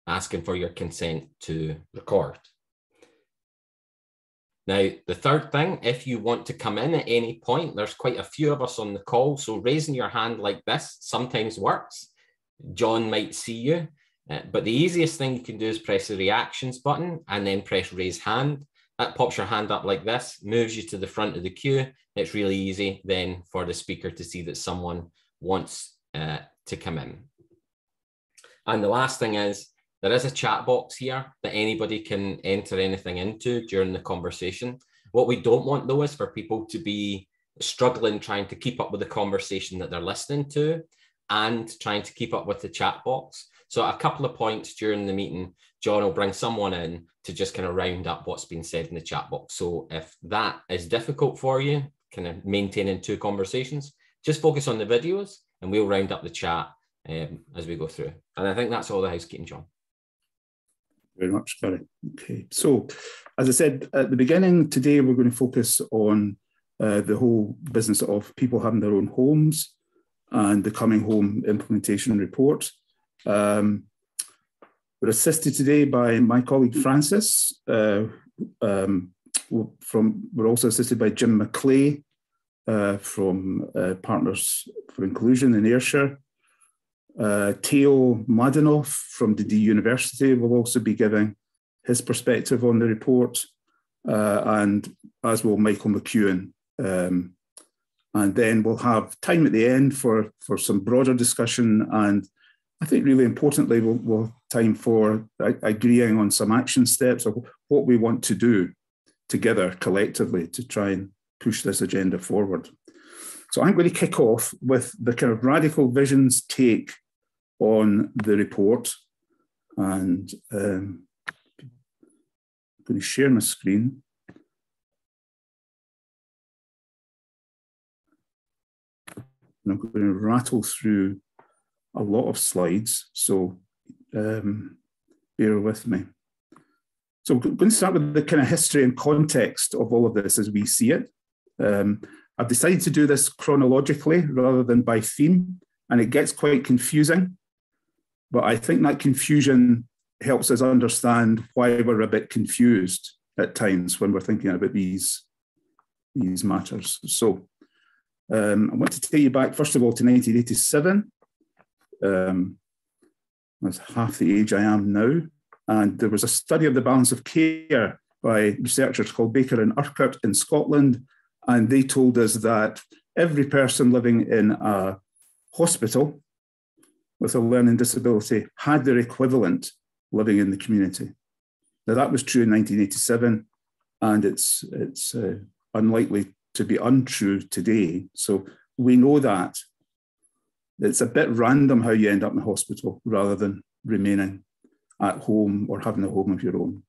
asking for your consent to record. Now, the third thing, if you want to come in at any point, there's quite a few of us on the call, so raising your hand like this sometimes works. John might see you, but the easiest thing you can do is press the reactions button and then press raise hand. That pops your hand up like this, moves you to the front of the queue. It's really easy then for the speaker to see that someone wants to come in. And the last thing is, there is a chat box here that anybody can enter anything into during the conversation. What we don't want, though, is for people to be struggling trying to keep up with the conversation that they're listening to and trying to keep up with the chat box. So at a couple of points during the meeting, John will bring someone in to just kind of round up what's been said in the chat box. So if that is difficult for you, kind of maintaining two conversations, just focus on the videos and we'll round up the chat as we go through. And I think that's all the housekeeping, John. Very much, Barry. Okay, so as I said at the beginning, today we're going to focus on the whole business of people having their own homes and the Coming Home implementation report. We're assisted today by my colleague Francis. We're also assisted by Jim Mclay from Partners for Inclusion in Ayrshire. Teo Mladenov from Dundee University will also be giving his perspective on the report, and as will Michael McEwan. And then we'll have time at the end for some broader discussion, and I think really importantly, we'll have time for agreeing on some action steps of what we want to do together collectively to try and push this agenda forward. So I'm going to kick off with the kind of Radical Vision's take on the report, and I'm going to share my screen. And I'm going to rattle through a lot of slides, so bear with me. So I'm going to start with the kind of history and context of all of this as we see it. I've decided to do this chronologically rather than by theme, and it gets quite confusing, but I think that confusion helps us understand why we're a bit confused at times when we're thinking about these matters. So I want to take you back, first of all, to 1987. That's half the age I am now. And there was a study of the balance of care by researchers called Baker and Urquhart in Scotland. And they told us that every person living in a hospital with a learning disability had their equivalent living in the community. Now that was true in 1987, and it's unlikely to be untrue today. So we know that it's a bit random how you end up in hospital rather than remaining at home or having a home of your own.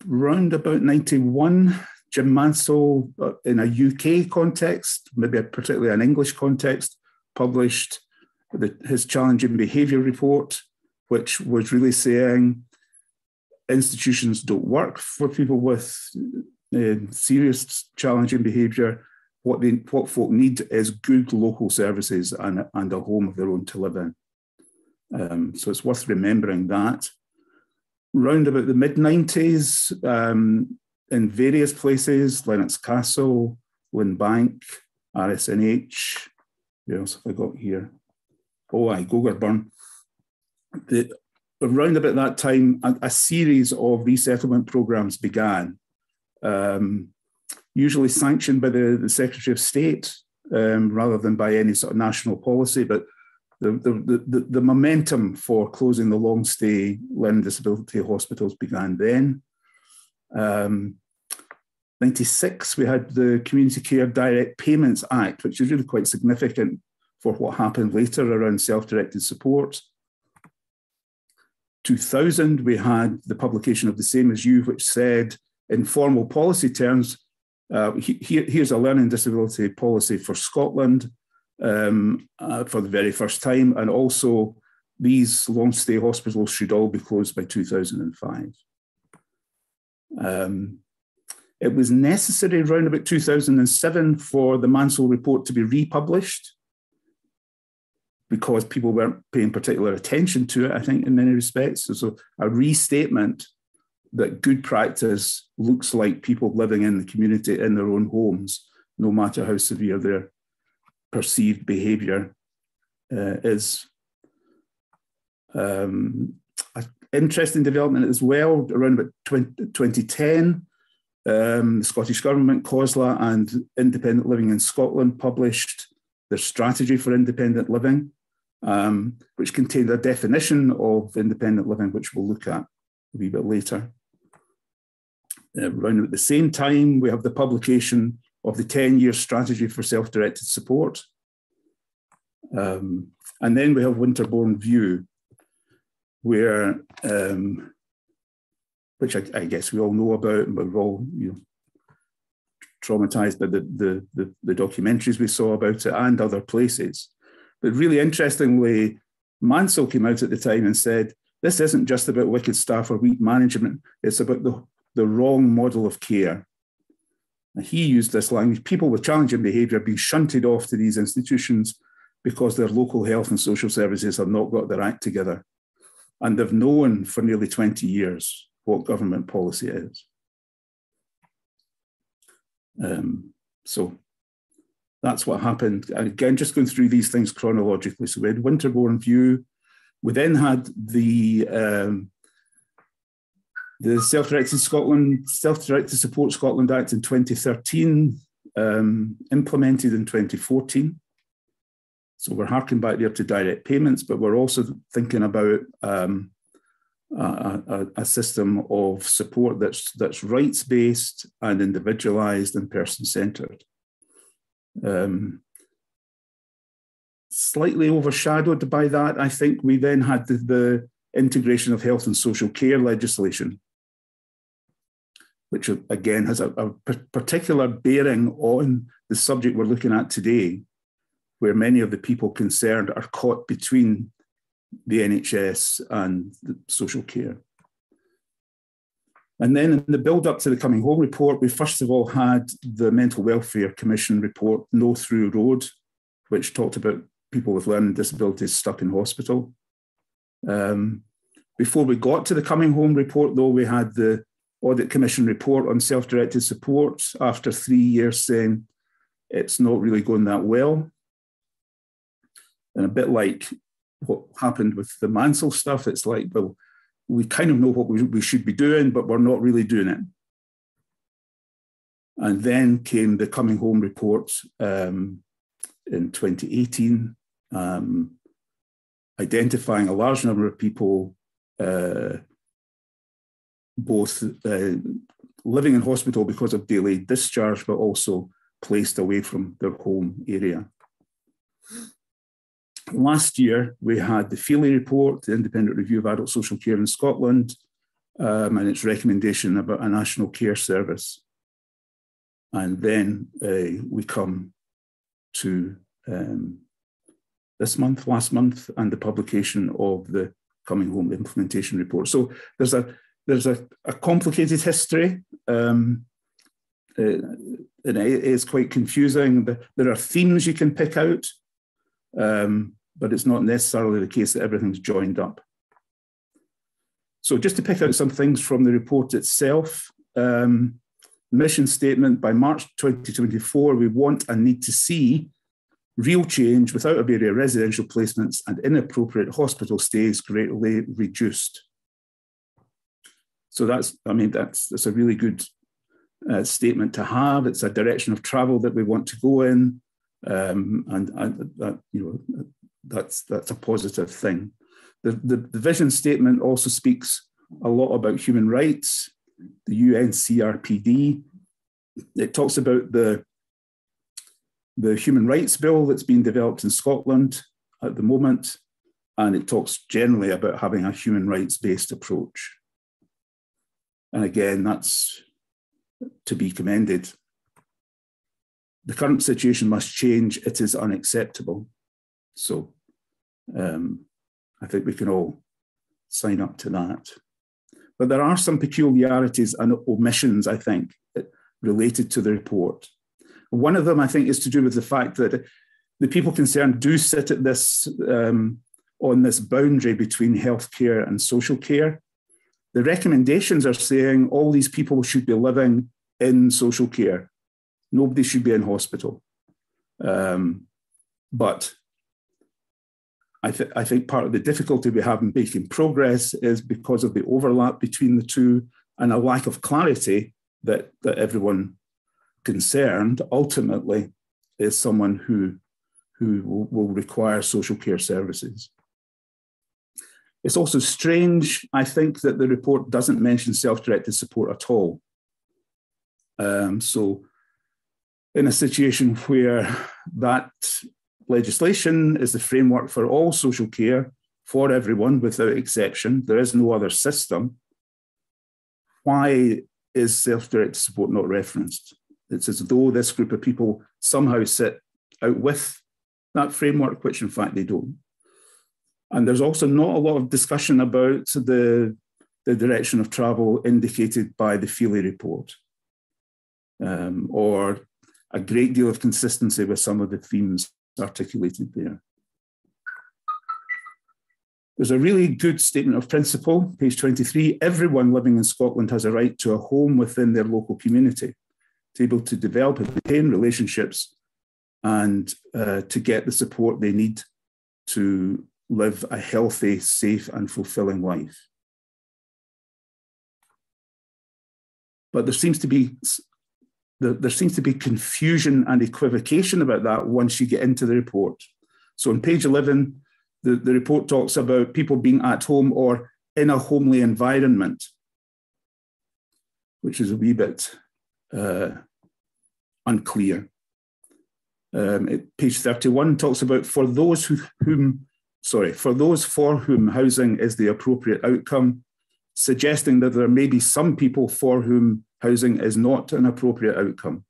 Round about 91, Jim Mansell, in a UK context, maybe particularly an English context, published his challenging behaviour report, which was really saying institutions don't work for people with serious challenging behaviour. What folk need is good local services and a home of their own to live in. So it's worth remembering that. Round about the mid-90s, in various places, Lennox Castle, Linbank, RSNH, what else have I got here? Oh, Gogarburn. Around about that time, a series of resettlement programmes began, usually sanctioned by the Secretary of State rather than by any sort of national policy, but the momentum for closing the long-stay learning disability hospitals began then. 96, we had the Community Care Direct Payments Act, which is really quite significant for what happened later around self-directed support. 2000, we had the publication of The Same As You, which said, in formal policy terms, here's a learning disability policy for Scotland for the very first time, and also these long-stay hospitals should all be closed by 2005. It was necessary around about 2007 for the Mansell report to be republished. because people weren't paying particular attention to it, I think, in many respects. So a restatement that good practice looks like people living in the community in their own homes, no matter how severe their perceived behaviour is. An interesting development as well, around about 2010, the Scottish Government, COSLA, and Independent Living in Scotland published their strategy for independent living, which contained a definition of independent living, which we'll look at a wee bit later. Around at the same time, we have the publication of the 10-year strategy for self-directed support. And then we have Winterbourne View, where, which I guess we all know about, and we're all traumatized by the documentaries we saw about it and other places. But really interestingly, Mansell came out at the time and said, this isn't just about wicked staff or weak management, it's about the wrong model of care. And he used this language: people with challenging behaviour being shunted off to these institutions because their local health and social services have not got their act together. And they've known for nearly 20 years what government policy is. So that's what happened. And again, just going through these things chronologically. So we had Winterbourne View. We then had the Self-Directed Support Scotland Act in 2013, implemented in 2014. So we're harking back there to direct payments, but we're also thinking about a system of support that's rights-based and individualised and person-centred. Slightly overshadowed by that, I think we then had the integration of health and social care legislation, which again has a particular bearing on the subject we're looking at today, where many of the people concerned are caught between the NHS and the social care. And then in the build-up to the Coming Home report, we first of all had the Mental Welfare Commission report, No Through Road, which talked about people with learning disabilities stuck in hospital. Before we got to the Coming Home report, though, we had the Audit Commission report on self-directed support after 3 years saying it's not really going that well. And a bit like what happened with the Mansell stuff, it's like, well, we kind of know what we should be doing, but we're not really doing it. And then came the Coming Home report in 2018, identifying a large number of people both living in hospital because of delayed discharge, but also placed away from their home area. Last year, we had the Feely report, the Independent Review of Adult Social Care in Scotland, and its recommendation about a national care service. And then we come to last month, and the publication of the Coming Home implementation report. So there's a complicated history. And it is quite confusing. There are themes you can pick out, but it's not necessarily the case that everything's joined up. So just to pick out some things from the report itself, mission statement: by March 2024, we want and need to see real change without a barrier residential placements and inappropriate hospital stays greatly reduced. So that's a really good statement to have. It's a direction of travel that we want to go in, that's a positive thing. The vision statement also speaks a lot about human rights, the UN CRPD. It talks about the human rights bill that's being developed in Scotland at the moment, and it talks generally about having a human rights-based approach. And again, that's to be commended. The current situation must change. It is unacceptable. So I think we can all sign up to that. But there are some peculiarities and omissions, I think, related to the report. One of them, I think, is to do with the fact that The people concerned do sit at this on this boundary between healthcare and social care. The recommendations are saying all these people should be living in social care. Nobody should be in hospital. But I think part of the difficulty we have in making progress is because of the overlap between the two and a lack of clarity that everyone concerned ultimately is someone who will require social care services. It's also strange, I think, that the report doesn't mention self-directed support at all. So in a situation where that legislation is the framework for all social care for everyone without exception, there is no other system, why is self-directed support not referenced? It's as though this group of people somehow sit out with that framework, which in fact they don't. And there's also not a lot of discussion about the direction of travel indicated by the Feely report, or a great deal of consistency with some of the themes articulated there. There's a really good statement of principle, page 23. Everyone living in Scotland has a right to a home within their local community, to be able to develop and maintain relationships and to get the support they need to live a healthy, safe, and fulfilling life. But there seems to be confusion and equivocation about that once you get into the report. So on page 11, the report talks about people being at home or in a homely environment, which is a wee bit unclear. Page 31 talks about for those for whom housing is the appropriate outcome, suggesting that there may be some people for whom housing is not an appropriate outcome.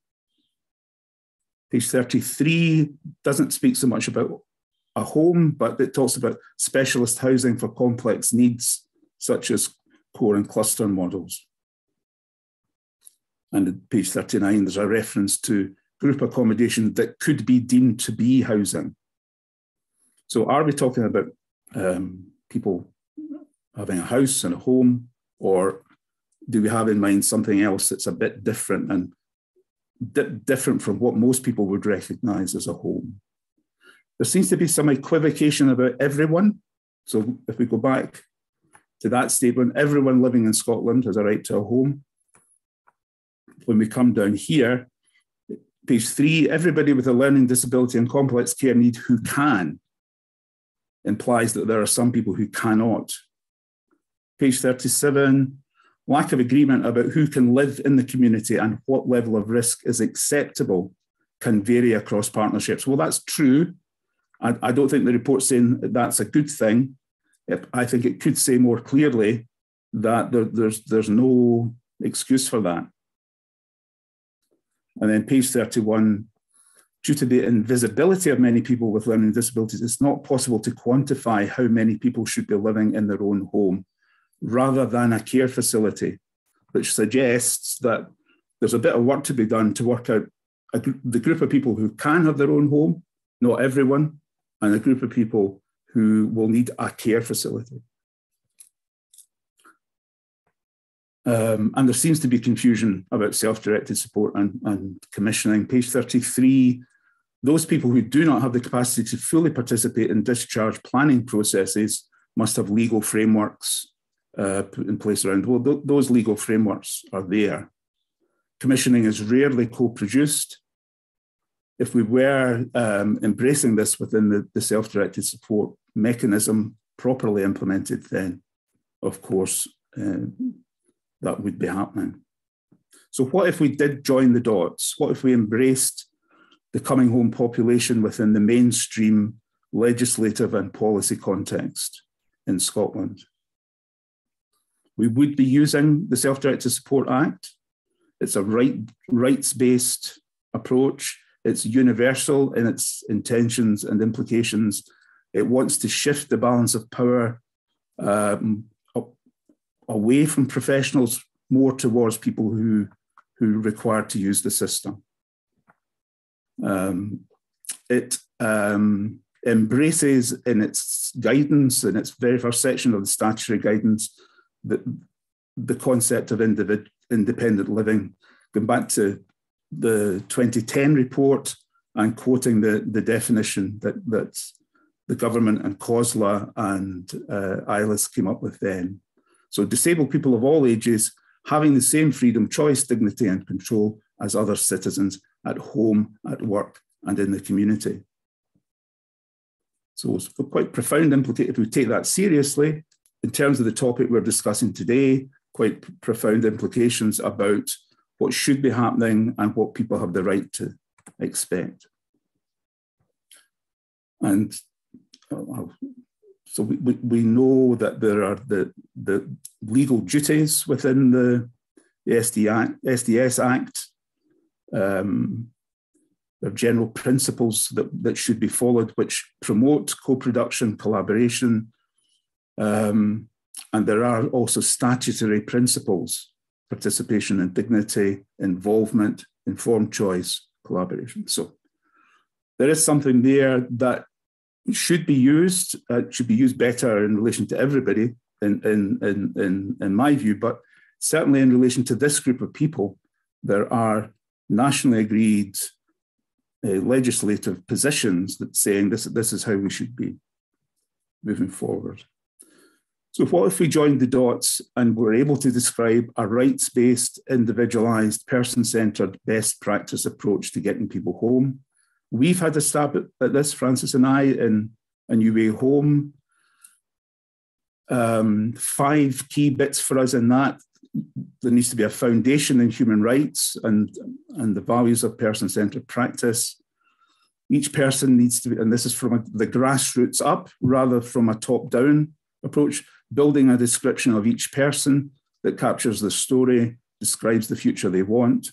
Page 33 doesn't speak so much about a home, but it talks about specialist housing for complex needs, such as core and cluster models. And at page 39, there's a reference to group accommodation that could be deemed to be housing. So are we talking about people having a house and a home, or do we have in mind something else that's a bit different and different from what most people would recognize as a home? There seems to be some equivocation about everyone. So if we go back to that statement, everyone living in Scotland has a right to a home. When we come down here, page 3, everybody with a learning disability and complex care need who can, implies that there are some people who cannot. Page 37, lack of agreement about who can live in the community and what level of risk is acceptable can vary across partnerships. Well, that's true. I don't think the report's saying that that's a good thing. I think it could say more clearly that there's no excuse for that. And then page 31, due to the invisibility of many people with learning disabilities, it's not possible to quantify how many people should be living in their own home rather than a care facility, which suggests that there's a bit of work to be done to work out the group of people who can have their own home, not everyone, and a group of people who will need a care facility. And there seems to be confusion about self-directed support and commissioning. Page 33, those people who do not have the capacity to fully participate in discharge planning processes must have legal frameworks put in place around. Well, those legal frameworks are there. Commissioning is rarely co-produced. If we were embracing this within the self-directed support mechanism properly implemented, then of course that would be happening. So what if we did join the dots? What if we embraced the coming home population within the mainstream legislative and policy context in Scotland? We would be using the Self-Directed Support Act. It's a rights-based approach. It's universal in its intentions and implications. It wants to shift the balance of power away from professionals, more towards people who require to use the system. It embraces in its guidance, in its very first section of the statutory guidance, the concept of independent living, going back to the 2010 report and quoting the definition that the government and COSLA and ILIS came up with then. So disabled people of all ages having the same freedom, choice, dignity and control as other citizens at home, at work and in the community. So it's quite profound implication, if we take that seriously, in terms of the topic we're discussing today, quite profound implications about what should be happening and what people have the right to expect. And so we know that there are the legal duties within the SDS Act. There are general principles that should be followed, which promote co-production, collaboration, and there are also statutory principles: participation and dignity, involvement, informed choice, collaboration. So there is something there that should be used better in relation to everybody, in my view, but certainly in relation to this group of people, there are nationally agreed legislative positions that saying this is how we should be moving forward. So what if we joined the dots and were able to describe a rights-based, individualised, person-centred, best practice approach to getting people home? We've had a stab at this, Francis and I, in A New Way Home. 5 key bits for us in that. There needs to be a foundation in human rights and the values of person-centred practice. Each person needs to be, and this is from the grassroots up rather from a top-down approach, building a description of each person that captures the story, describes the future they want,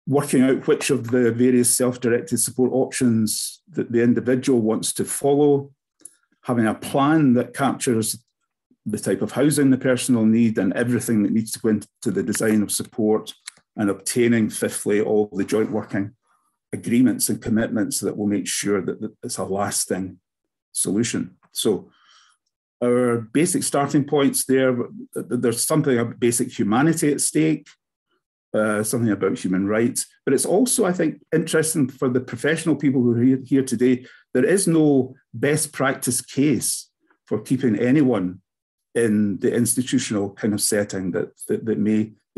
working out which of the various self-directed support options that the individual wants to follow, having a plan that captures the type of housing the person will need and everything that needs to go into the design of support, and obtaining, fifthly, all the joint working agreements and commitments that will make sure that it's a lasting solution. So our basic starting points there, there's something about basic humanity at stake, something about human rights, but it's also, I think, interesting for the professional people who are here today. There is no best practice case for keeping anyone in the institutional kind of setting that they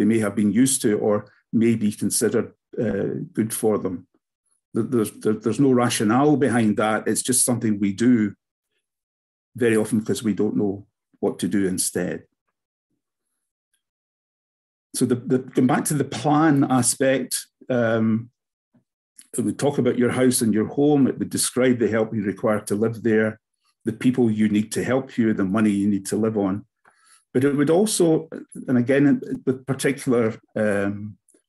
may have been used to or may be considered good for them. There's no rationale behind that. It's just something we do very often because we don't know what to do instead. So going back to the plan aspect, it would talk about your house and your home. It would describe the help you require to live there, the people you need to help you, the money you need to live on. But it would also, and again, with particular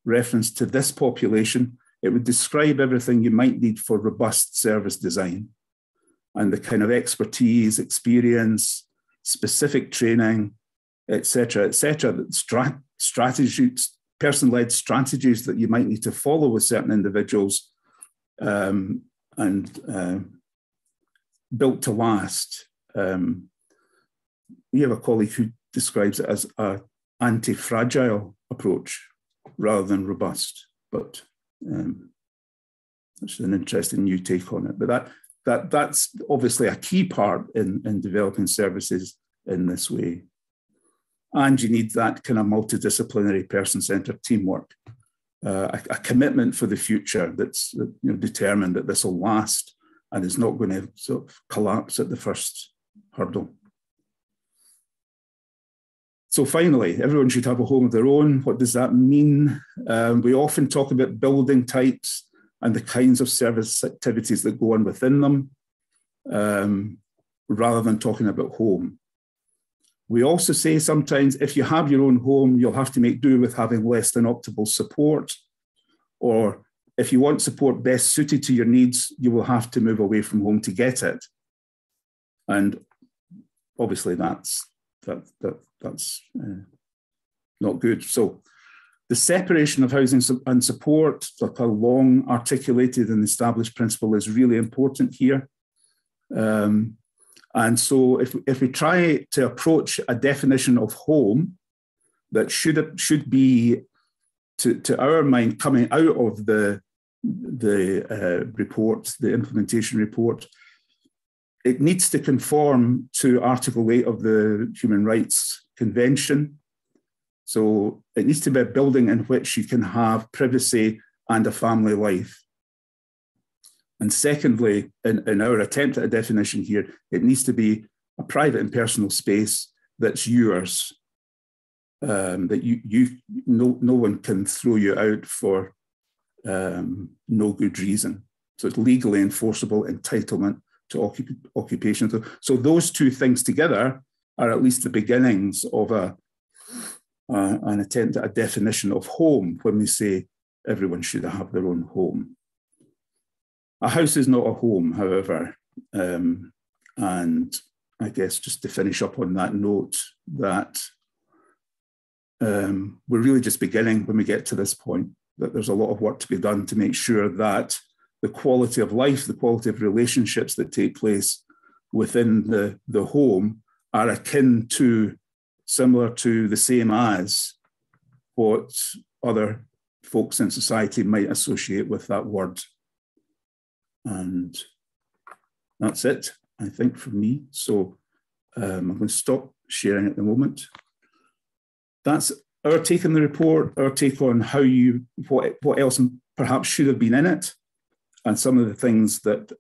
reference to this population, it would describe everything you might need for robust service design and the kind of expertise, experience, specific training, etc., strategies, person-led strategies that you might need to follow with certain individuals and built to last. We have a colleague who describes it as an anti-fragile approach rather than robust, but that's an interesting new take on it. But that's obviously a key part in developing services in this way. And you need that kind of multidisciplinary person-centred teamwork, a commitment for the future that's determined that this will last and is not going to sort of collapse at the first hurdle. So finally, everyone should have a home of their own. What does that mean? We often talk about building types and the kinds of service activities that go on within them, rather than talking about home. We also say sometimes if you have your own home, you'll have to make do with having less than optimal support, or if you want support best suited to your needs, you will have to move away from home to get it. And obviously that's not good. So The separation of housing and support, like a long articulated and established principle, is really important here. And so if we try to approach a definition of home that should be, to our mind, coming out of the report, the implementation report, it needs to conform to Article 8 of the Human Rights Convention. So it needs to be a building in which you can have privacy and a family life. And secondly, in our attempt at a definition here, it needs to be a private and personal space that's yours, that no one can throw you out for no good reason. So it's legally enforceable entitlement to occupation. So those two things together are at least the beginnings of an attempt at a definition of home when we say everyone should have their own home. A house is not a home, however, and I guess just to finish up on that note, that we're really just beginning when we get to this point, that there's a lot of work to be done to make sure that the quality of life, the quality of relationships that take place within the home are akin to, similar to, the same as what other folks in society might associate with that word. And that's it, I think, for me. So I'm going to stop sharing at the moment. That's our take on the report, our take on how what else perhaps should have been in it, and some of the things that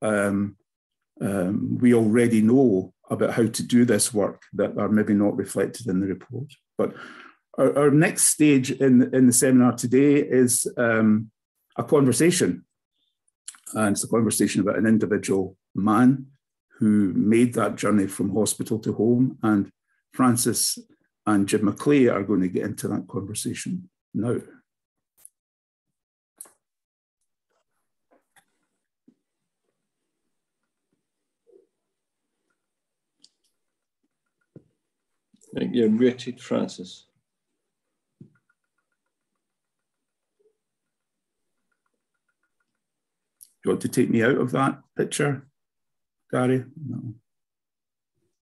we already know about how to do this work that are maybe not reflected in the report. But our next stage in the seminar today is a conversation. And it's a conversation about an individual man who made that journey from hospital to home. And Francis and Jim Mclay are going to get into that conversation now. I think you're muted, Francis. Do you want to take me out of that picture, Gary? No.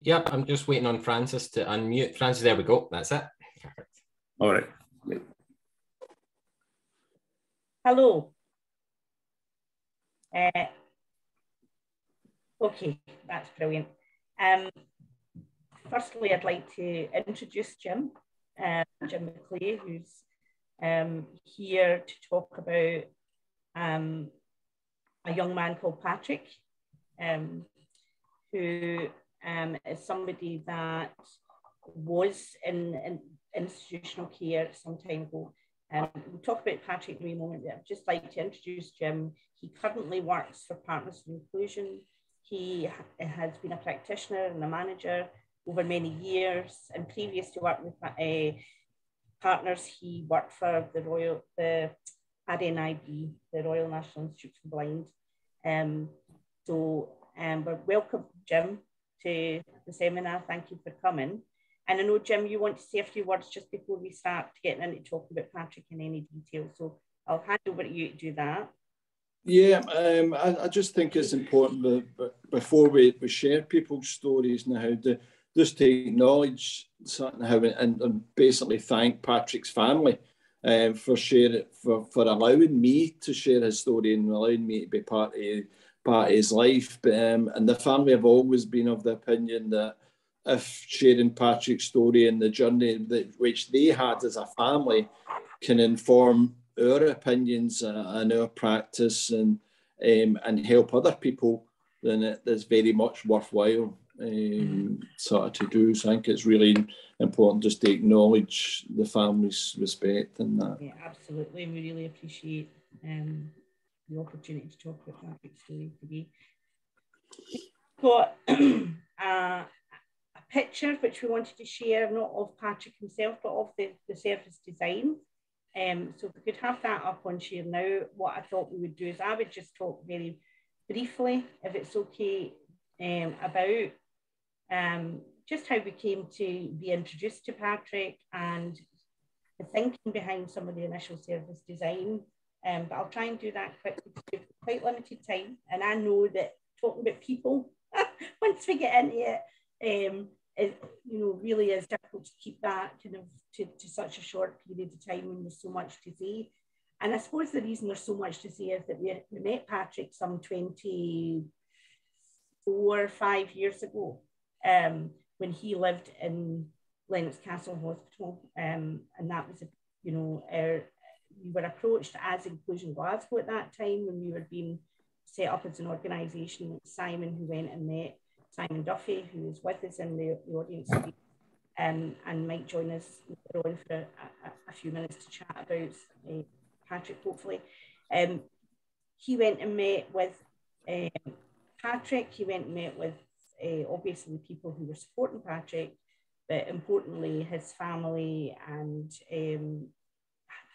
Yep, I'm just waiting on Francis to unmute. Francis, there we go. That's it. Perfect. All right. Great. Hello. Okay, that's brilliant. Firstly, I'd like to introduce Jim Mclay, who's here to talk about a young man called Patrick, who is somebody that was in institutional care some time ago. We'll talk about Patrick in a moment. I'd just like to introduce Jim. He currently works for Partners for Inclusion. He has been a practitioner and a manager over many years, and previous to working with Partners, he worked for the RNIB, the Royal National Institute for the Blind. But welcome, Jim, to the seminar. Thank you for coming. And I know, Jim, you want to say a few words just before we start getting into talking about Patrick in any detail. So I'll hand over to you to do that. Yeah, I just think it's important that before we share people's stories now, just to acknowledge how and basically thank Patrick's family for sharing, for allowing me to share his story and allowing me to be part of his life. And the family have always been of the opinion that if sharing Patrick's story and the journey which they had as a family can inform our opinions and our practice and help other people, then it is very much worthwhile sort of to do. So I think it's really important just to acknowledge the family's respect and that. Yeah, absolutely. We really appreciate the opportunity to talk about Patrick's story today. We've got a picture which we wanted to share, not of Patrick himself, but of the service design. So if we could have that up on share now, what I thought we would do is I would just talk very briefly, if it's okay, about just how we came to be introduced to Patrick and thinking behind some of the initial service design. But I'll try and do that quickly because we have quite limited time. And I know that talking about people, once we get into it, really is difficult to keep that kind of to such a short period of time when there's so much to say. And I suppose the reason there's so much to say is that we met Patrick some 5 years ago when he lived in Lennox Castle Hospital. And that was, we were approached as Inclusion Glasgow at that time when we were being set up as an organisation. Simon, who went and met Simon Duffy, who was with us in the audience, and might join us later on for a few minutes to chat about Patrick, hopefully. He went and met with Patrick. He went and met with obviously people who were supporting Patrick, but importantly his family, and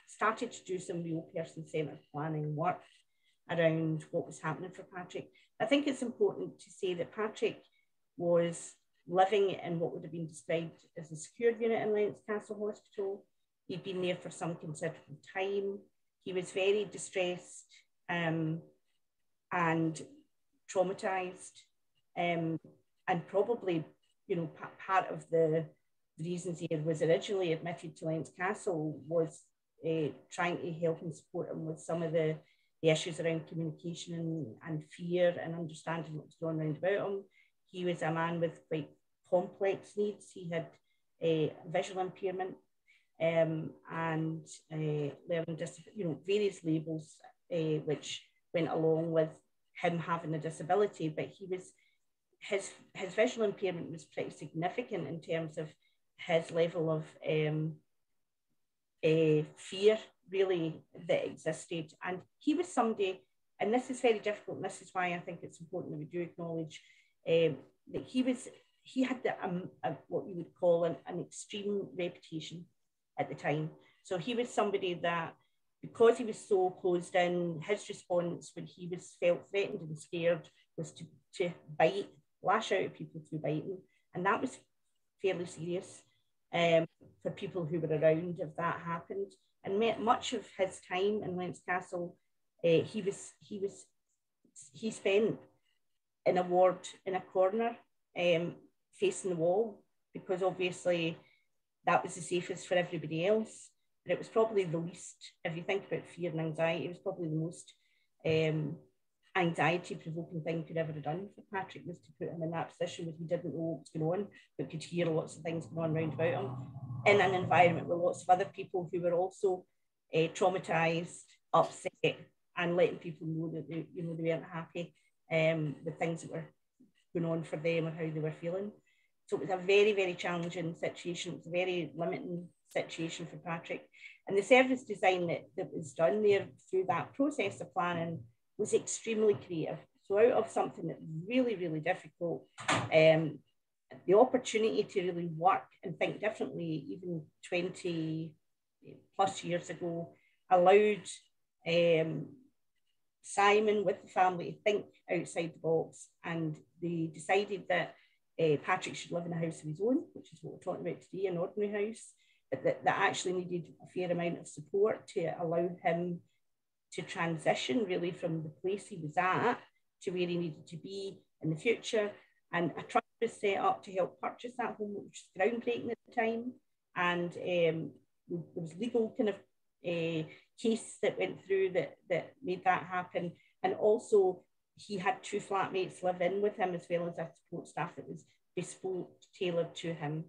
started to do some real person-centred planning work around what was happening for Patrick. I think it's important to say that Patrick was living in what would have been described as a secured unit in Lennox Castle Hospital. He'd been there for some considerable time. He was very distressed and traumatised, and probably, part of the reasons he was originally admitted to Lennox Castle was trying to help and support him with some of the issues around communication and fear and understanding what was going around about him. He was a man with quite complex needs. He had visual impairment and learning disability, various labels which went along with him having a disability. But his visual impairment was pretty significant in terms of his level of fear, really, that existed. And he was somebody, and this is very difficult, and this is why I think it's important that we do acknowledge that he had what you would call an extreme reputation at the time. So he was somebody that, because he was so closed in, his response when he felt threatened and scared was to bite, lash out at people through biting. And that was fairly serious for people who were around if that happened. And much of his time in Lennox Castle, he spent in a ward in a corner facing the wall, because obviously that was the safest for everybody else. But it was probably the least, if you think about fear and anxiety, it was probably the most anxiety-provoking thing could ever have done for Patrick, was to put him in that position where he didn't know what was going on, but could hear lots of things going on around about him, in an environment with lots of other people who were also traumatised, upset, and letting people know that they weren't happy with things that were going on for them or how they were feeling. So it was a very, very challenging situation. It was a very limiting situation for Patrick. And the service design that was done there through that process of planning was extremely creative. So out of something that was really, really difficult, the opportunity to really work and think differently, even 20 plus years ago, allowed Simon with the family to think outside the box, and they decided that Patrick should live in a house of his own, which is what we're talking about today, an ordinary house, but that actually needed a fair amount of support to allow him to transition really from the place he was at to where he needed to be in the future. And a trust was set up to help purchase that home, which was groundbreaking at the time. And there was legal kind of case that went through that made that happen. And also he had 2 flatmates live in with him, as well as a support staff that was bespoke, tailored to him.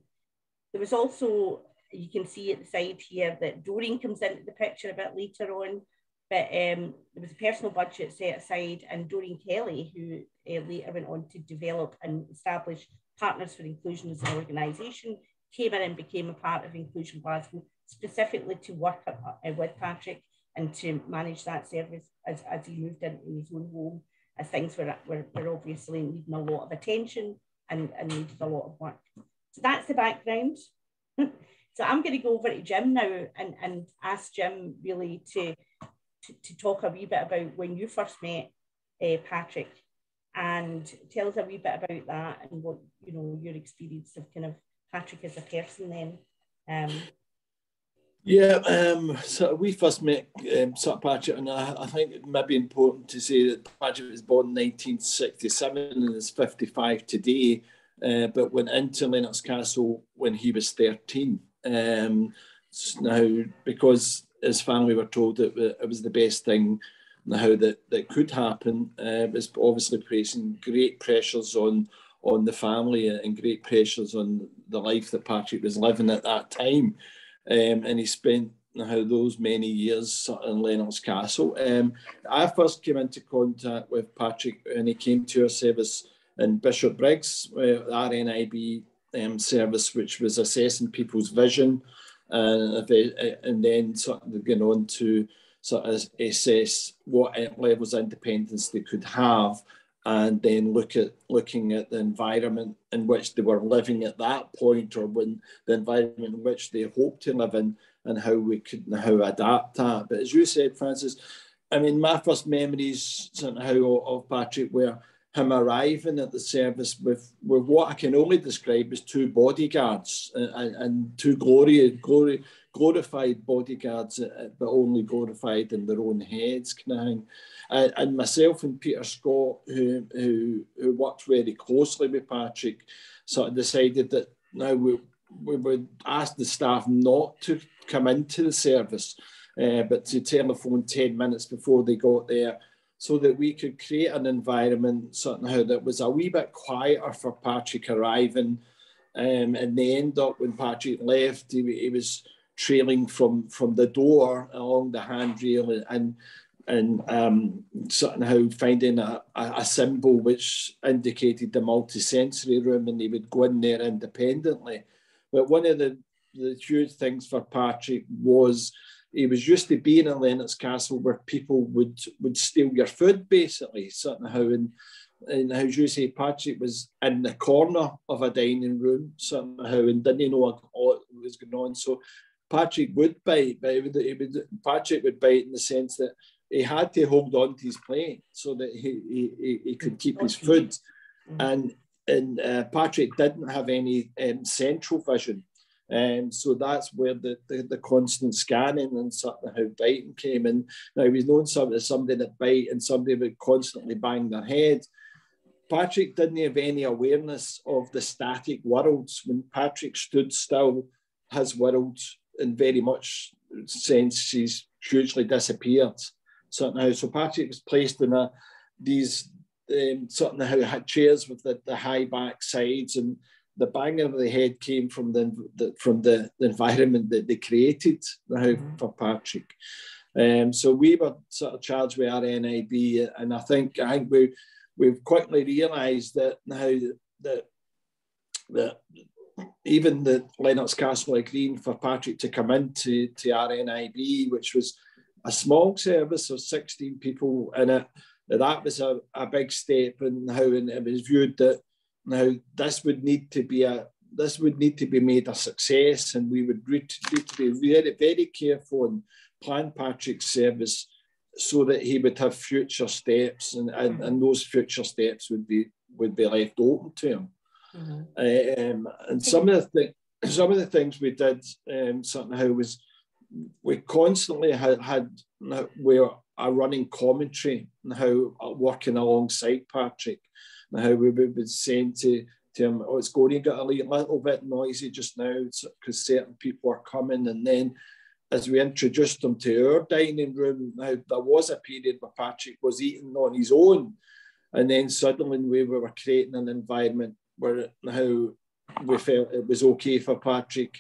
There was also, you can see at the side here that Doreen comes into the picture a bit later on, but there was a personal budget set aside, and Doreen Kelly, who later went on to develop and establish Partners for Inclusion as an organisation, came in and became a part of Inclusion Glasgow, specifically to work with Patrick and to manage that service as he moved into his own home, as things were obviously needing a lot of attention and needed a lot of work. So that's the background. So I'm going to go over to Jim now and ask Jim really to talk a wee bit about when you first met Patrick, and tell us a wee bit about that and what, your experience of kind of Patrick as a person then. Yeah, so we first met sort of Patrick, and I think it may be important to say that Patrick was born in 1967 and is 55 today, but went into Lennox Castle when he was 13. Now, because his family were told that it was the best thing now that could happen, it was obviously placing great pressures on the family and great pressures on the life that Patrick was living at that time. And he spent those many years in Lennox Castle. I first came into contact with Patrick when he came to our service in Bishop Briggs, RNIB service, which was assessing people's vision, and then sort of going on to sort of assess what levels of independence they could have, and then looking at the environment in which they were living at that point, or when the environment in which they hoped to live in, and how we could adapt that. But as you said, Francis, I mean, my first memories somehow of Patrick were him arriving at the service with what I can only describe as two bodyguards, and two glorified bodyguards, but only glorified in their own heads, kind of thing. And myself and Peter Scott, who worked very closely with Patrick, sort of decided that now we would ask the staff not to come into the service, but to telephone 10 minutes before they got there, so that we could create an environment somehow that was a wee bit quieter for Patrick arriving. And they end up, when Patrick left, he was trailing from the door along the handrail, and somehow finding a symbol which indicated the multi-sensory room, and he would go in there independently. But one of the huge things for Patrick was he was used to being in Lennox Castle where people would steal your food, basically, somehow. And as you say, Patrick was in the corner of a dining room somehow and didn't know what was going on. So Patrick would bite, but Patrick would bite in the sense that he had to hold on to his plate so that he could keep his food. And Patrick didn't have any central vision. So that's where the constant scanning and sort of how biting came in. Now, we've known somebody that bite and somebody would constantly bang their head. Patrick didn't have any awareness of the static worlds. When Patrick stood still, his world, in very much sense, he's hugely disappeared. So Patrick was placed in these had chairs with the high back sides, and the banging of the head came from the environment that they created for Patrick. So we were sort of charged with our NIB, and I think we've quickly realised that now that even the Lennox Castle agreeing for Patrick to come into our NIB, which was a small service of 16 people in it, that was a big step in how it was viewed that now this would need to be made a success, and we would need to be very, very careful and plan Patrick's service so that he would have future steps, and those future steps would be left open to him. And some of the things we did somehow was we constantly had a running commentary and how working alongside Patrick, and how we would be saying to him, "Oh, it's going to get a little bit noisy just now because certain people are coming." And then as we introduced him to our dining room, now there was a period where Patrick was eating on his own, and then suddenly we were creating an environment where now we felt it was okay for Patrick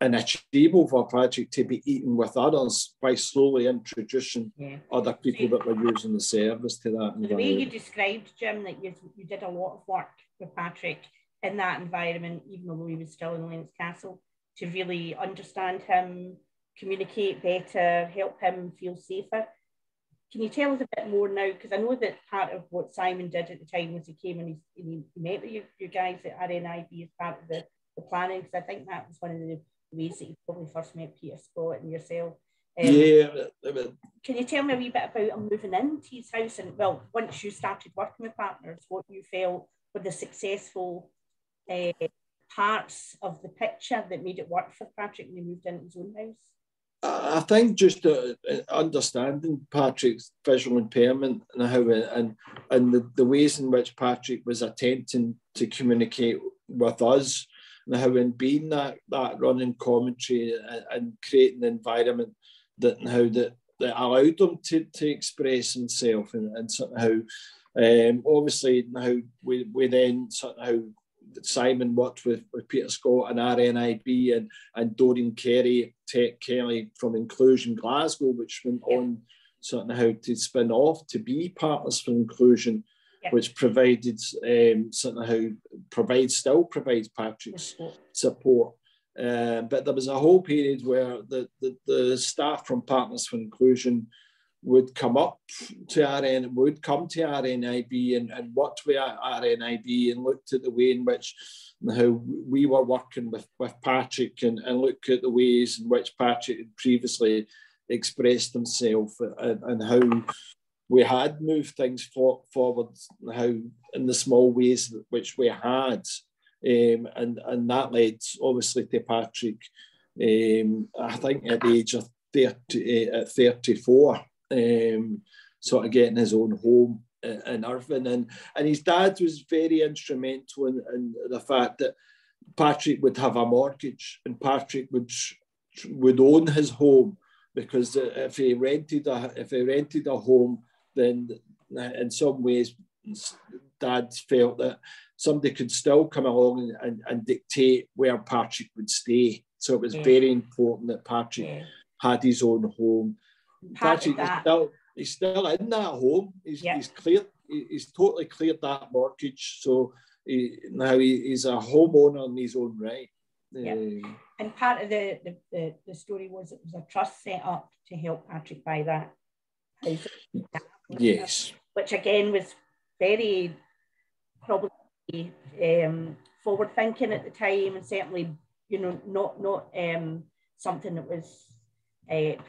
and achievable for Patrick to be eating with others by slowly introducing other people that were using the service to that environment. The way you described, Jim, that you did a lot of work with Patrick in that environment, even though he was still in Lennox Castle, to really understand him, communicate better, help him feel safer. Can you tell us a bit more now? Because I know that part of what Simon did at the time was he came and he met with you guys at RNIB as part of the planning, because I think that was one of the ways that you probably first met Peter Scott and yourself. Can you tell me a wee bit about him moving into his house, and well, once you started working with partners, what you felt were the successful parts of the picture that made it work for Patrick when he moved into his own house? I think just understanding Patrick's visual impairment and how and the ways in which Patrick was attempting to communicate with us, and how in being that running commentary and creating an environment that allowed him to express himself, and somehow obviously how we then somehow Simon worked with Peter Scott and RNIB and Dorian Kelly from Inclusion Glasgow, which went on somehow to spin off to be Partners for Inclusion, which provided still provides Patrick's support. But there was a whole period where the staff from Partners for Inclusion would come to RNIB and worked with RNIB and looked at the way in which how we were working with Patrick and looked at the ways in which Patrick had previously expressed himself and how we had moved things forward, how in the small ways which we had. And that led obviously to Patrick, I think at the age of 34, sort of getting his own home in Irvine. And his dad was very instrumental in the fact that Patrick would have a mortgage and Patrick would own his home, because if he rented a home, then in some ways Dad felt that somebody could still come along and dictate where Patrick would stay. So it was very important that Patrick had his own home. Patrick he's still in that home. He's cleared. He's totally cleared that mortgage. So now he's a homeowner in his own right. And part of the story was it was a trust set up to help Patrick buy that house. Yes. Which again was very probably forward thinking at the time, and certainly not something that was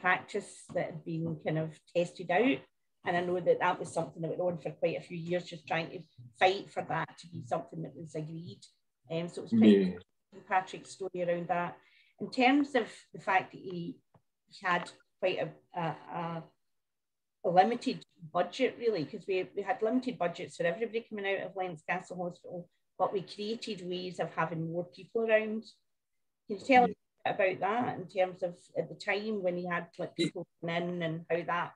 practice that had been kind of tested out. And I know that was something that went on for quite a few years, just trying to fight for that to be something that was agreed. So it was quite Patrick's story around that. In terms of the fact that he had quite a limited budget, really, because we had limited budgets for everybody coming out of Lens Castle Hospital, but we created ways of having more people around. Can you tell us about that in terms of at the time when he had people come in and how that?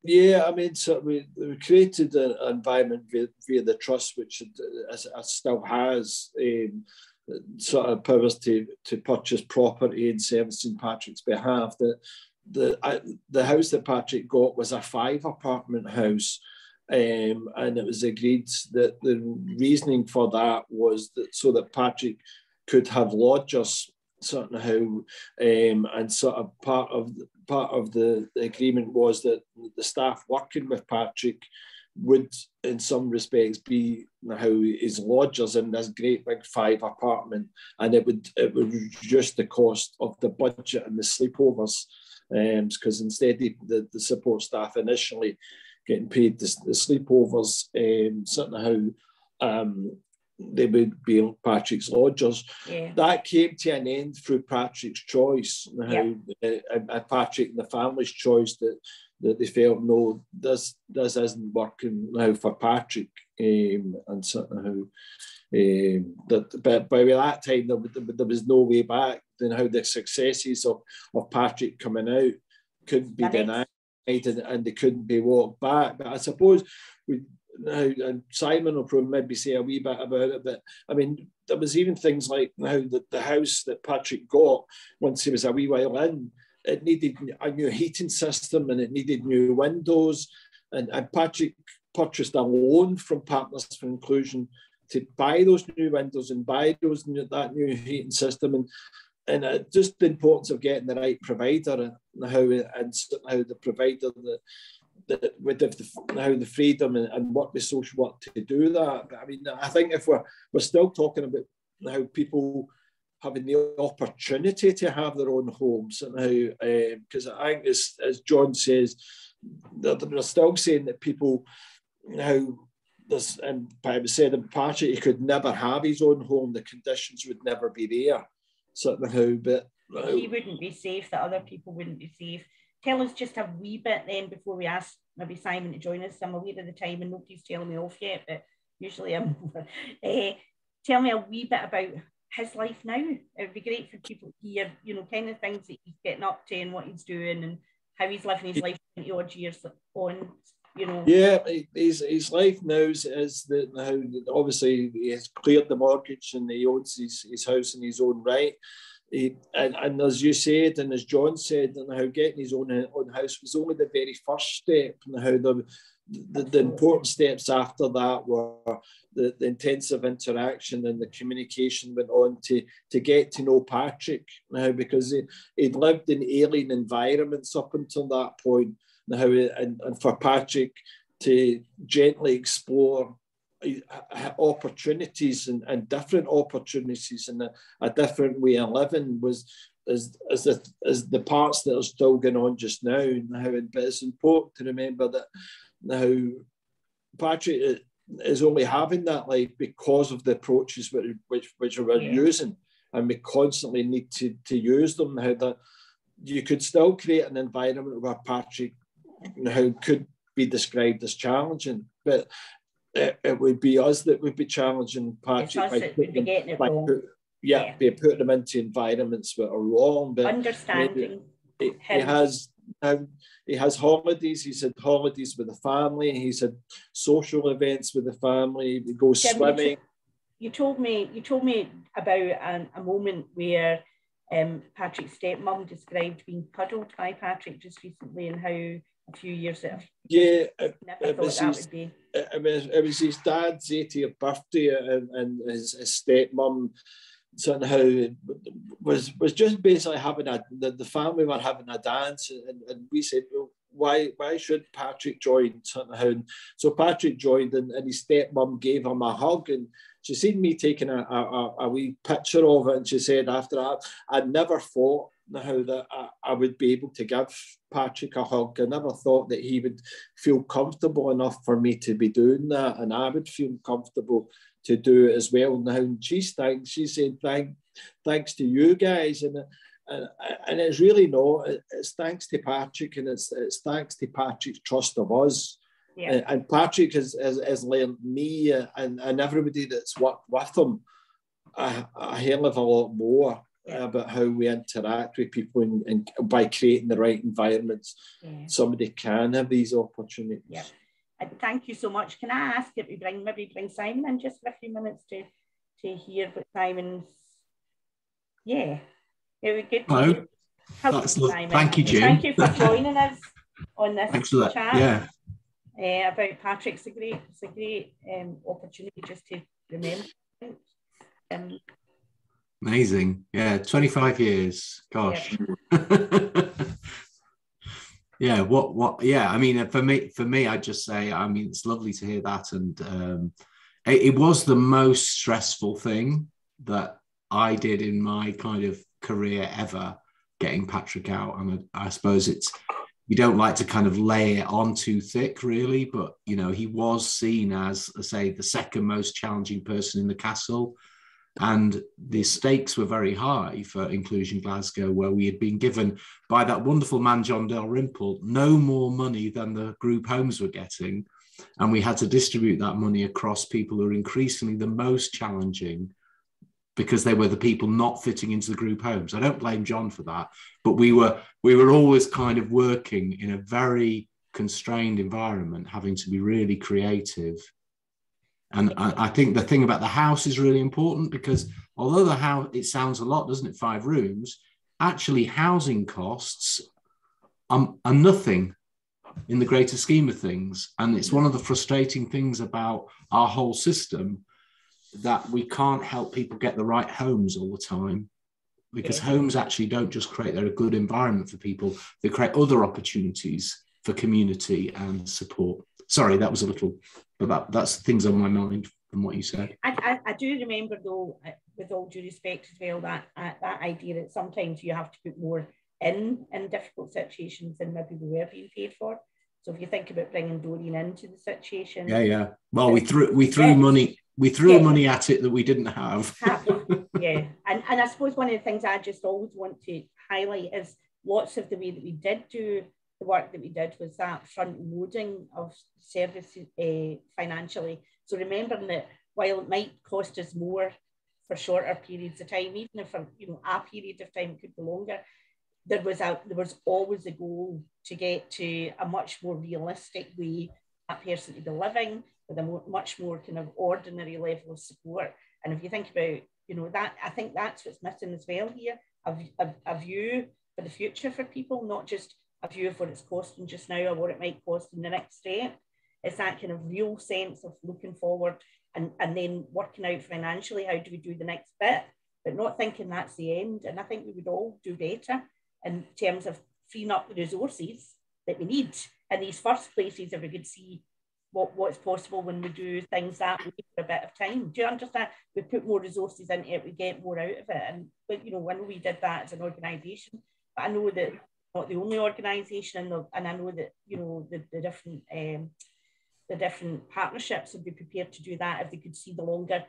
Yeah, I mean, so we created an environment via the trust, which still has sort of powers to purchase property and service in Patrick's behalf. The house that Patrick got was a 5-apartment house, and it was agreed that the reasoning for that was that so that Patrick could have lodgers somehow, and sort of part of the agreement was that the staff working with Patrick would, in some respects, be how his lodgers in this great big 5-apartment, and it would reduce the cost of the budget and the sleepovers, because instead the support staff initially getting paid the sleepovers, somehow they would be Patrick's lodgers. That came to an end through Patrick's choice, and Patrick and the family's choice that they felt, no, this isn't working now for Patrick, and somehow but by that time there was no way back. Then how the successes of Patrick coming out couldn't be denied, and they couldn't be walked back. But I suppose now, and Simon will probably maybe say a wee bit about it, but I mean, there was even things like now that the house that Patrick got once he was a wee while in, it needed a new heating system and it needed new windows, and Patrick purchased a loan from Partners for Inclusion to buy those new windows and buy that new heating system, and just the importance of getting the right provider, and how the provider with the freedom and work with social work to do that. But I mean, I think if we're still talking about how people having the opportunity to have their own homes, and how, because I think as John says, they're still saying that people now, and I said in Patrick, he could never have his own home, the conditions would never be there somehow, but that he wouldn't be safe, that other people wouldn't be safe. Tell us just a wee bit then before we ask maybe Simon to join us. I'm aware of the time and nobody's telling me off yet, but usually I'm over. Tell me a wee bit about his life now. It would be great for people to hear, you know, kind of things that he's getting up to and what he's doing and how he's living his life 20 odd years on, you know. Yeah, his life now is that now obviously he has cleared the mortgage and he owns his house in his own right. And as you said, and as John said, and how getting his own house was only the very first step, and how the important steps after that were the intensive interaction and the communication went on to get to know Patrick now, because he'd lived in alien environments up until that point now, and for Patrick to gently explore opportunities and different opportunities and a different way of living was as the parts that are still going on just now. But it's important to remember that now Patrick is only having that life because of the approaches which we're using, and we constantly need to use them. How that you could still create an environment where Patrick could be described as challenging, but it would be us that would be challenging Patrick by putting them into environments that are wrong. But understanding he has holidays. He's had holidays with the family. He's had social events with the family. He goes swimming. You told me about a moment where Patrick's stepmom described being cuddled by Patrick just recently, and how a few years ago. Yeah, it was his dad's 80th birthday, and his stepmom somehow was just basically having the family were having a dance, and we said, well, why should Patrick join somehow? So Patrick joined, and his stepmom gave him a hug, and she seen me taking a wee picture of it, and she said after that, I never thought how that I would be able to give Patrick a hug. I never thought that he would feel comfortable enough for me to be doing that, and I would feel comfortable to do it as well. Now she said thanks to you guys, and it's really it's thanks to Patrick, and it's thanks to Patrick's trust of us. Yeah. And Patrick has learned me and everybody that's worked with him a hell of a lot more about how we interact with people, and by creating the right environments, somebody can have these opportunities. Yeah. And thank you so much. Can I ask if we bring Simon in just for a few minutes to hear what Simon's... Yeah. It would be good to help Simon. Thank you, Jim. Thank you for joining us on this chat. Yeah. About Patrick. It's a great opportunity just to remember. Amazing. Yeah, 25 years. Gosh. Yeah. Yeah. I mean, for me, I'd just say, I mean, it's lovely to hear that. And it was the most stressful thing that I did in my kind of career ever, getting Patrick out. And I suppose you don't like to kind of lay it on too thick, really, but, you know, he was seen as, I say, the second most challenging person in the castle. And the stakes were very high for Inclusion Glasgow, where we had been given by that wonderful man, John Dalrymple, no more money than the group homes were getting. And we had to distribute that money across people who are increasingly the most challenging, because they were the people not fitting into the group homes. I don't blame John for that, but we were always kind of working in a very constrained environment, having to be really creative. And I think the thing about the house is really important, because although the house, it sounds a lot, doesn't it? 5 rooms, actually housing costs are nothing in the greater scheme of things. And it's one of the frustrating things about our whole system, that we can't help people get the right homes all the time, because homes actually don't just create, they're a good environment for people, they create other opportunities for community and support. Sorry, that was a little, but that's things on my mind from what you said. I do remember, though, with all due respect as well, that idea that sometimes you have to put more in difficult situations than maybe we were being paid for. So if you think about bringing Doreen into the situation. Yeah. Well, we threw money at it that we didn't have. Yeah, and I suppose one of the things I just always want to highlight is lots of the way that we did do the work that we did was that front loading of services financially. So remembering that while it might cost us more for shorter periods of time, even if for a period of time could be longer, there was always a goal to get to a much more realistic way that person to be living with a much more kind of ordinary level of support. And if you think about that, I think that's what's missing as well here, a view for the future for people, not just a view of what it's costing just now or what it might cost in the next step. It's that kind of real sense of looking forward and then working out financially, how do we do the next bit, but not thinking that's the end. And I think we would all do better in terms of freeing up the resources that we need in these first places if we could see what's possible when we do things that way for a bit of time. Do you understand? We put more resources into it, we get more out of it. But when we did that as an organisation, but I know that not the only organisation, and I know that the different partnerships would be prepared to do that if they could see the longer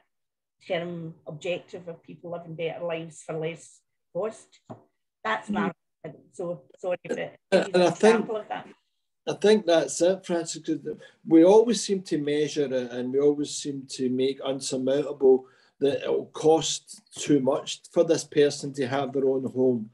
term objective of people living better lives for less cost. That's my so sorry for an example of that. I think that's it, Francis, because we always seem to measure it and we always seem to make unsurmountable that it will cost too much for this person to have their own home.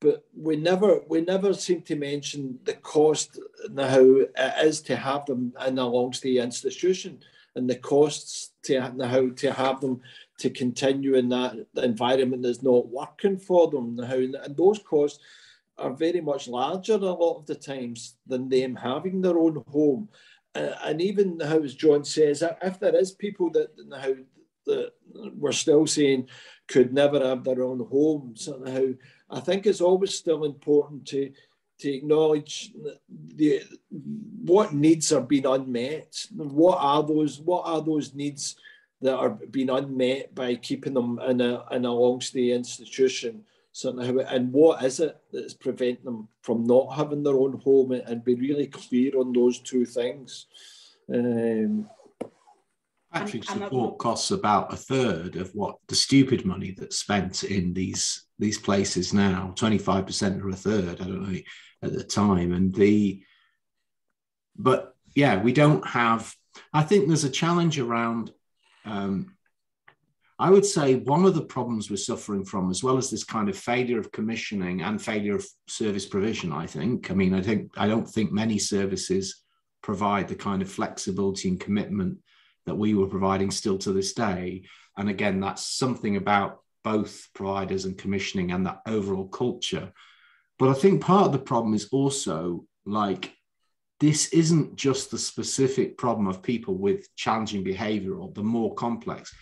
But we never seem to mention the cost and how it is to have them in a long-stay institution and the costs to how to have them to continue in that environment that's not working for them. And those costs are very much larger a lot of the times than them having their own home. And even how, as John says, if there is people that we're still saying could never have their own homes, I think it's always still important to acknowledge what needs are being unmet. What are those needs that are being unmet by keeping them in a long-stay institution? And what is it that's preventing them from not having their own home, and be really clear on those two things. Patrick, support costs about a third of what the stupid money that's spent in these places now, 25% or a third, I don't know, at the time. But yeah, we don't have, I think there's a challenge around, I would say one of the problems we're suffering from, as well as this kind of failure of commissioning and failure of service provision, I don't think many services provide the kind of flexibility and commitment that we were providing still to this day. And again, that's something about both providers and commissioning and that overall culture. But I think part of the problem is also this isn't just the specific problem of people with challenging behavior or the more complex.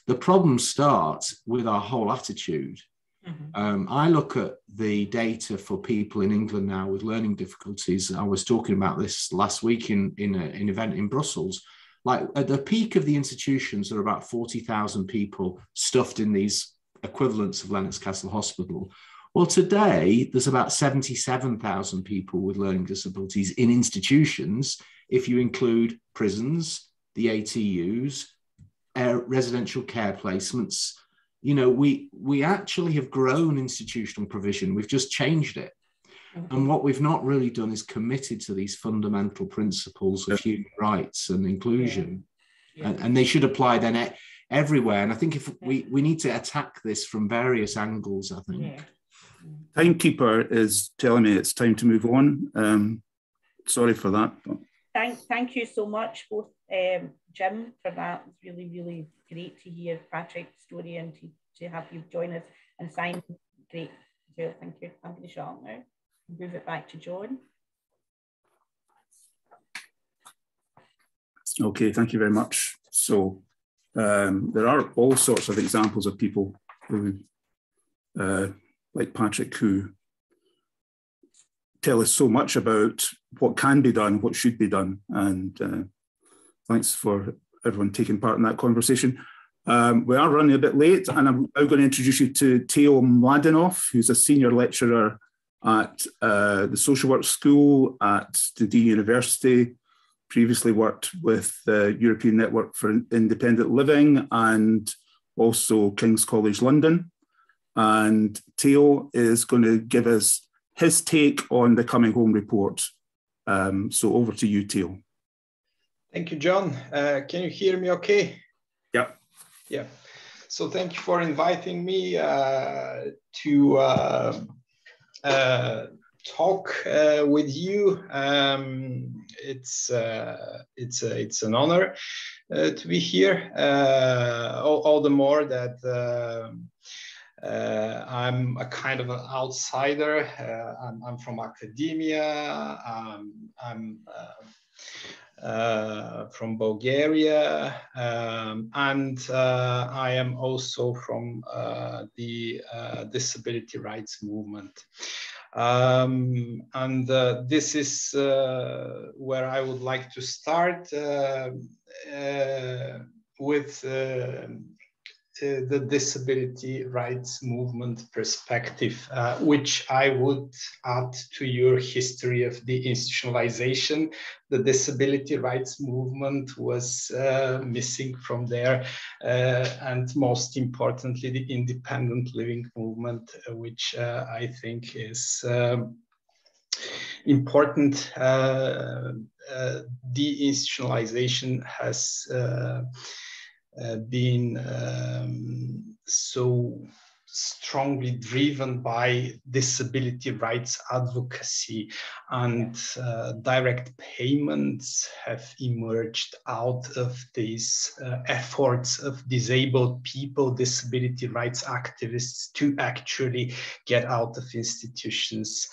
The problem starts with our whole attitude. Mm-hmm. I look at the data for people in England now with learning difficulties. I was talking about this last week in an event in Brussels. At the peak of the institutions, there are about 40,000 people stuffed in these equivalents of Lennox Castle Hospital. Well, today, there's about 77,000 people with learning disabilities in institutions, if you include prisons, the ATUs, residential care placements. We actually have grown institutional provision. We've just changed it. Mm-hmm. And what we've not really done is committed to these fundamental principles of human rights and inclusion. Yeah. And they should apply then everywhere. And I think if we need to attack this from various angles, I think. Yeah. Timekeeper is telling me it's time to move on. Sorry for that. Thank you so much, both Jim, for that. It's really, really great to hear Patrick's story and to have you join us. And Simon, great. Thank you. I'm going to shut up now. Move it back to John. Okay, thank you very much. So there are all sorts of examples of people who, like Patrick, who tell us so much about what can be done, what should be done. And thanks for everyone taking part in that conversation. We are running a bit late, and I'm now going to introduce you to Teo Mladenov, who's a senior lecturer at the Social Work School at Dundee University, previously worked with the European Network for Independent Living, and also King's College London. And Teo is going to give us his take on the Coming Home report. So over to you, Teo. Thank you, John. Can you hear me okay? Yeah. Yeah. So thank you for inviting me to talk with you. It's an honor to be here. All the more that I'm a kind of an outsider. I'm from academia. I'm from Bulgaria, and I am also from the disability rights movement. And this is where I would like to start with the disability rights movement perspective, which I would add to your history of deinstitutionalization. The disability rights movement was missing from there, and most importantly, the independent living movement, which I think is important. Deinstitutionalization has been so strongly driven by disability rights advocacy, and direct payments have emerged out of these efforts of disabled people, disability rights activists, to actually get out of institutions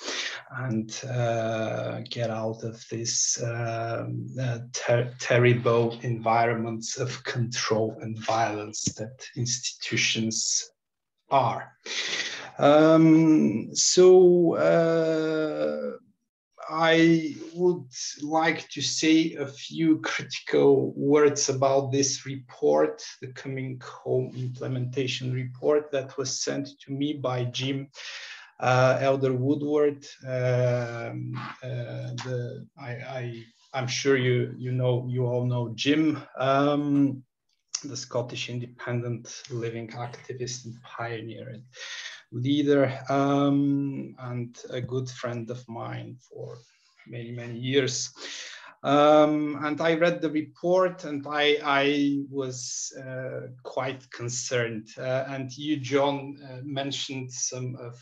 and get out of this terrible environments of control and violence that institutions are. I would like to say a few critical words about this report, the Coming Home implementation report that was sent to me by Jim Elder Woodward. I'm sure you all know Jim, the Scottish independent living activist and pioneer and leader, and a good friend of mine for many, many years. And I read the report, and I was quite concerned. And you, John, mentioned some of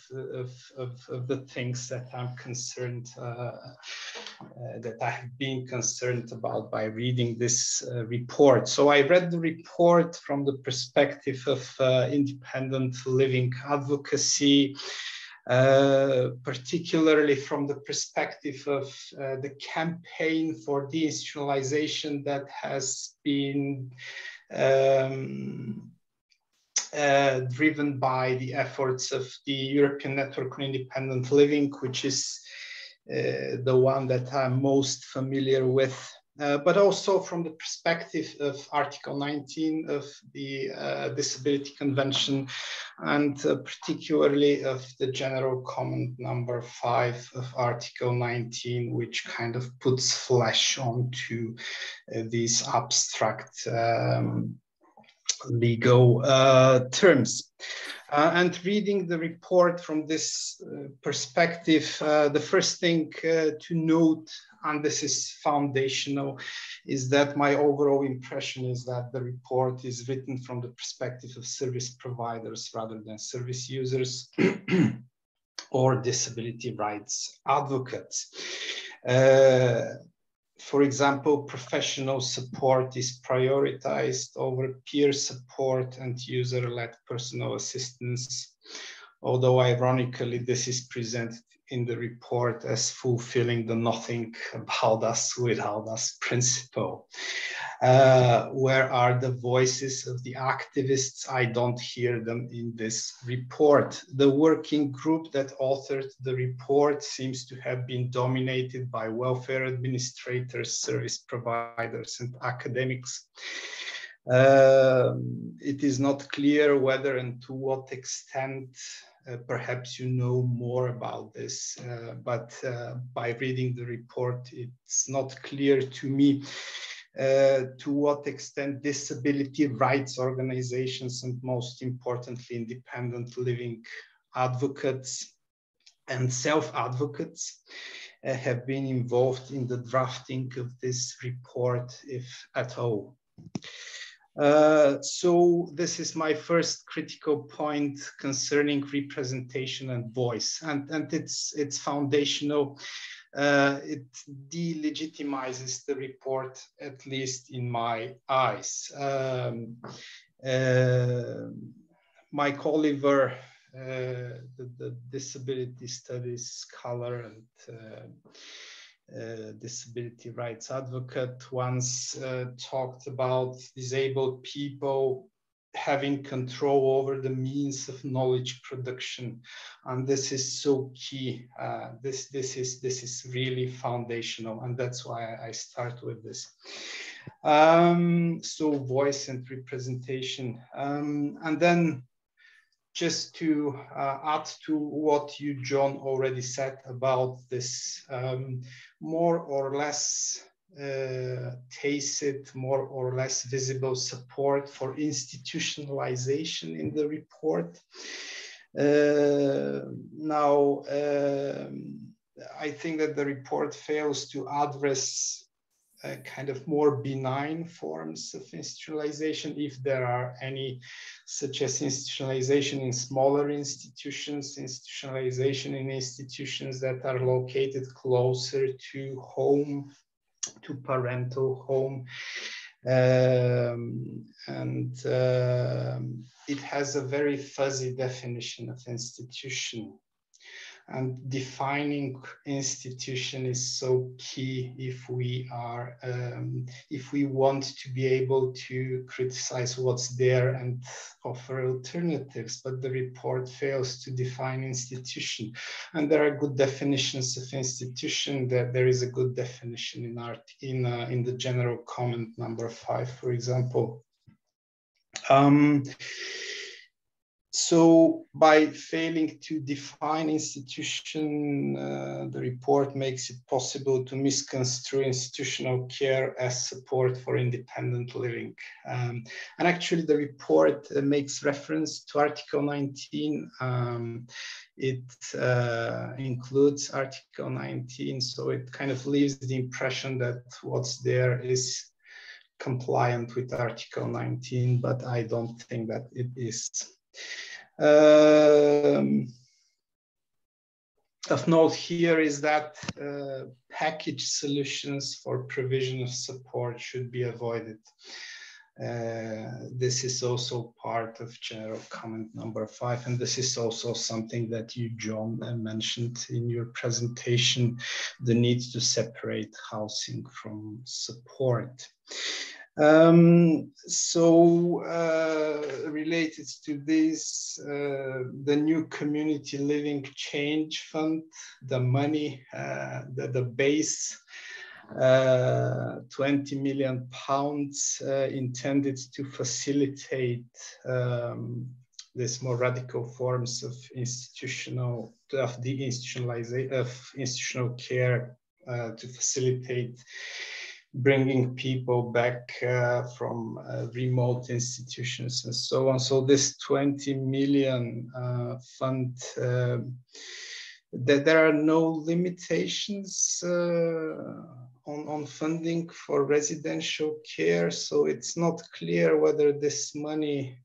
the things that I'm concerned, that I have been concerned about by reading this report. So I read the report from the perspective of independent living advocacy, particularly from the perspective of the campaign for deinstitutionalization that has been driven by the efforts of the European Network on Independent Living, which is the one that I'm most familiar with. But also from the perspective of Article 19 of the Disability Convention, and particularly of the General Comment number 5 of Article 19, which kind of puts flesh onto these abstract legal terms. And reading the report from this perspective, the first thing to note, and this is foundational, is that my overall impression is that the report is written from the perspective of service providers rather than service users or disability rights advocates. For example, professional support is prioritized over peer support and user-led personal assistance, although ironically this is presented in the report as fulfilling the nothing about us without us principle. Where are the voices of the activists? I don't hear them in this report. The working group that authored the report seems to have been dominated by welfare administrators, service providers, and academics. It is not clear whether and to what extent, perhaps you know more about this, but by reading the report, it's not clear to me to what extent disability rights organizations and most importantly independent living advocates and self-advocates have been involved in the drafting of this report, if at all. So this is my first critical point concerning representation and voice, and it's foundational. It delegitimizes the report, at least in my eyes. Mike Oliver, the disability studies scholar and disability rights advocate, once talked about disabled people having control over the means of knowledge production, and this is so key. This is really foundational, and that's why I start with this. So voice and representation, and then just to add to what you, John, already said about this more or less tacit, more or less visible support for institutionalization in the report. Now, I think that the report fails to address kind of more benign forms of institutionalization, if there are any, such as institutionalization in smaller institutions, institutionalization in institutions that are located closer to home, to parental home. It has a very fuzzy definition of institution. And defining institution is so key if we are, if we want to be able to criticize what's there and offer alternatives. But the report fails to define institution. And there are good definitions of institution. That there is a good definition in the general comment number 5, for example. So by failing to define institution, the report makes it possible to misconstrue institutional care as support for independent living. And actually the report makes reference to Article 19. It includes Article 19, so it kind of leaves the impression that what's there is compliant with Article 19, but I don't think that it is. Of note here is that package solutions for provision of support should be avoided. This is also part of general comment number 5, and this is also something that you, John, mentioned in your presentation, the need to separate housing from support. Related to this, the new community living change fund, the money, the base, £20 million intended to facilitate this more radical forms of institutional care, to facilitate bringing people back from remote institutions and so on. So this 20 million fund, that there are no limitations on funding for residential care. So it's not clear whether this money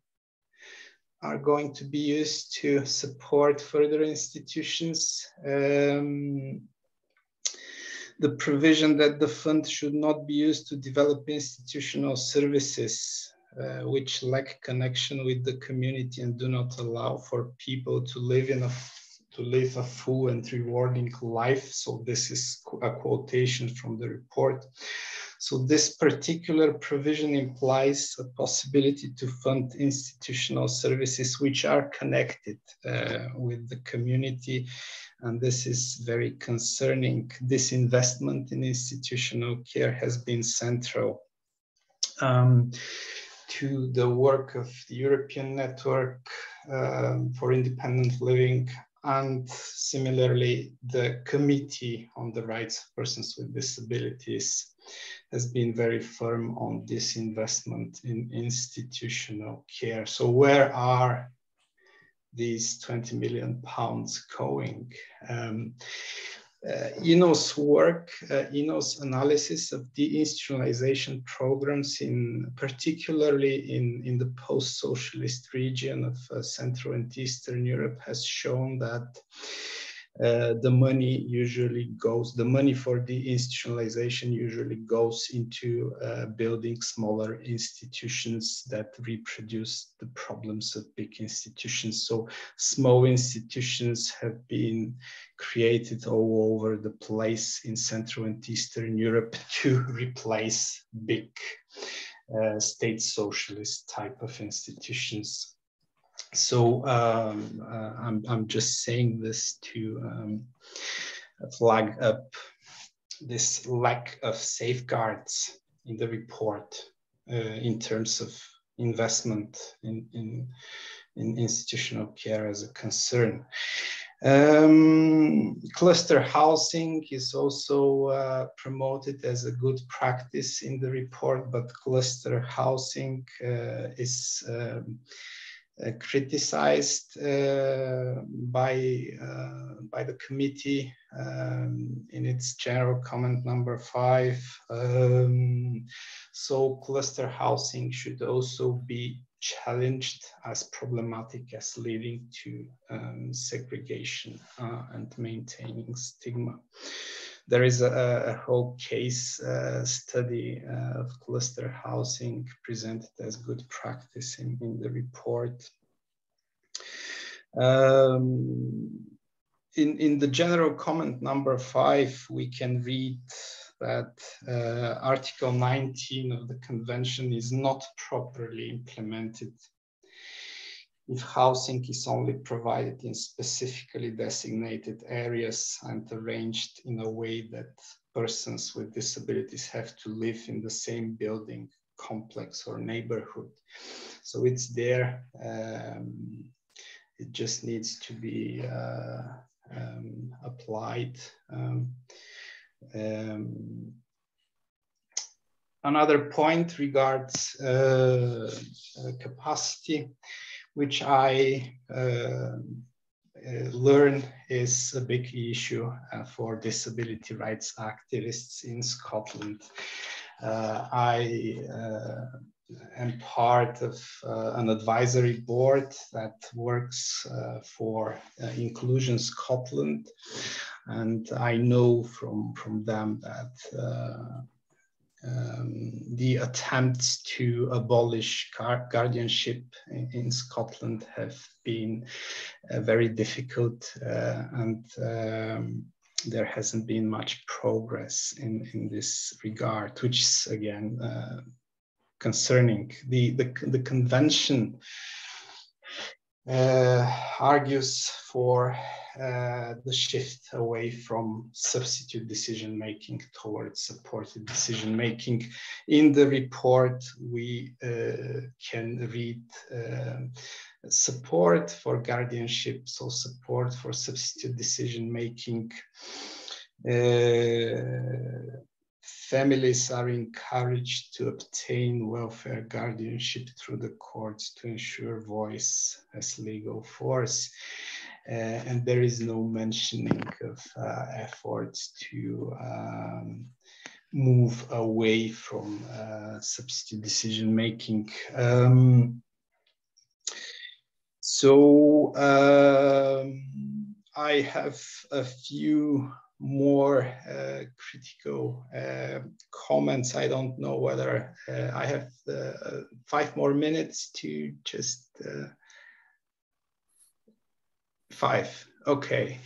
are going to be used to support further institutions. The provision that the fund should not be used to develop institutional services which lack connection with the community and do not allow for people to live a full and rewarding life. So this is a quotation from the report. So this particular provision implies a possibility to fund institutional services which are connected with the community. And this is very concerning. This investment in institutional care has been central to the work of the European Network for Independent Living And similarly, the Committee on the Rights of Persons with Disabilities has been very firm on disinvestment in institutional care. So where are these £20 million going? INO's work, INO's analysis of deinstitutionalization programs, particularly in the post-socialist region of Central and Eastern Europe, has shown that the money for deinstitutionalization usually goes into building smaller institutions that reproduce the problems of big institutions. So small institutions have been created all over the place in Central and Eastern Europe to replace big state socialist type of institutions. So I'm just saying this to flag up this lack of safeguards in the report in terms of investment in institutional care as a concern. Cluster housing is also promoted as a good practice in the report, but cluster housing is criticized by the committee in its general comment number 5. So cluster housing should also be challenged as problematic as leading to segregation and maintaining stigma. There is a whole case study of cluster housing presented as good practice in the report. In the general comment number 5, we can read that Article 19 of the Convention is not properly implemented if housing is only provided in specifically designated areas and arranged in a way that persons with disabilities have to live in the same building, complex, or neighborhood. So it's there. It just needs to be applied. Another point regards capacity, which I learn is a big issue for disability rights activists in Scotland. I am part of an advisory board that works for Inclusion Scotland, and I know from them that the attempts to abolish guardianship in Scotland have been very difficult, and there hasn't been much progress in this regard, which is again concerning. The convention argues for the shift away from substitute decision-making towards supported decision-making. In the report, we can read support for guardianship, so support for substitute decision-making. Families are encouraged to obtain welfare guardianship through the courts to ensure voice as legal force. And there is no mentioning of efforts to move away from substitute decision-making. So I have a few more critical comments. I don't know whether I have 5 more minutes to just 5. Okay,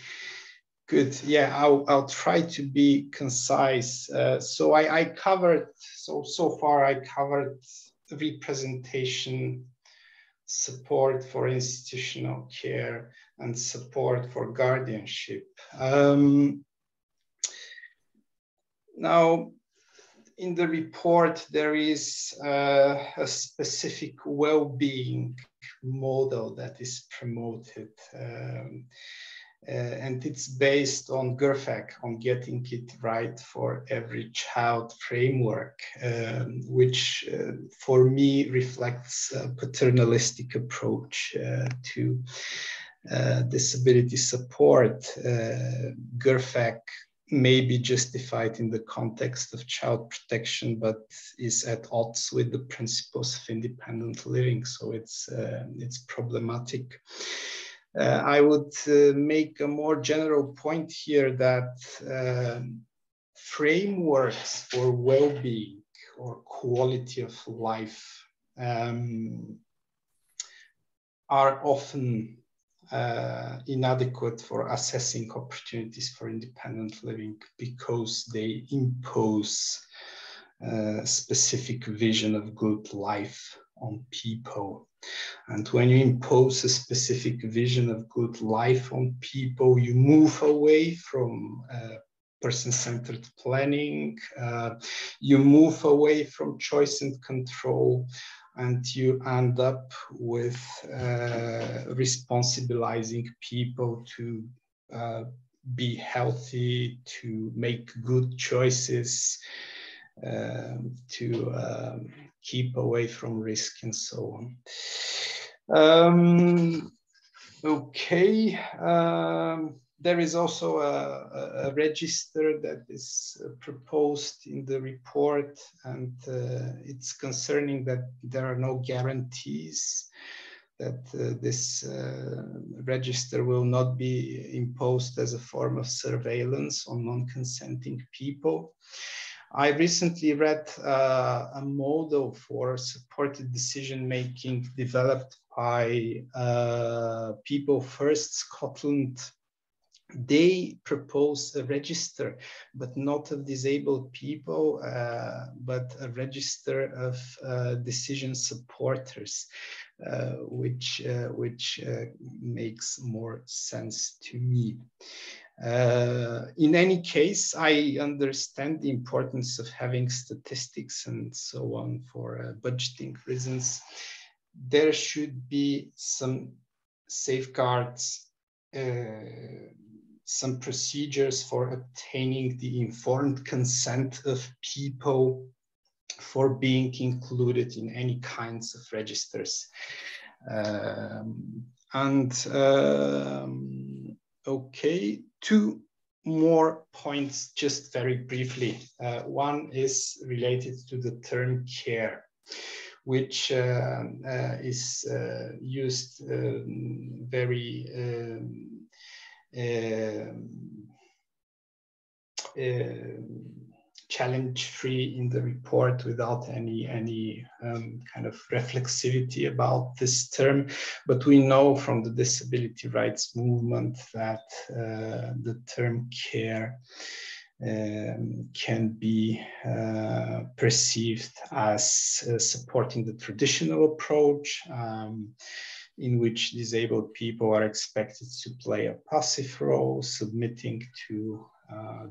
good. Yeah, I'll try to be concise. So I covered, so far I covered representation, support for institutional care, and support for guardianship. Now, in the report, there is a specific well-being model that is promoted. and it's based on GERFAC, on Getting It Right for Every Child framework, which for me reflects a paternalistic approach to disability support. GERFAC may be justified in the context of child protection, but is at odds with the principles of independent living, so it's problematic. I would make a more general point here that frameworks for well-being or quality of life are often inadequate for assessing opportunities for independent living because they impose a specific vision of good life on people. And when you impose a specific vision of good life on people, you move away from person-centered planning, you move away from choice and control, and you end up with responsibilizing people to be healthy, to make good choices, to keep away from risk and so on. Okay. There is also a register that is proposed in the report, and it's concerning that there are no guarantees that this register will not be imposed as a form of surveillance on non-consenting people. I recently read a model for supported decision-making developed by People First Scotland. They propose a register, but not of disabled people, but a register of decision supporters, which makes more sense to me. In any case, I understand the importance of having statistics and so on for budgeting reasons. There should be some safeguards, some procedures for obtaining the informed consent of people for being included in any kinds of registers. Okay, two more points just very briefly. One is related to the term care, which is used very challenge-free in the report without any kind of reflexivity about this term. But we know from the disability rights movement that the term care can be perceived as supporting the traditional approach, in which disabled people are expected to play a passive role, submitting to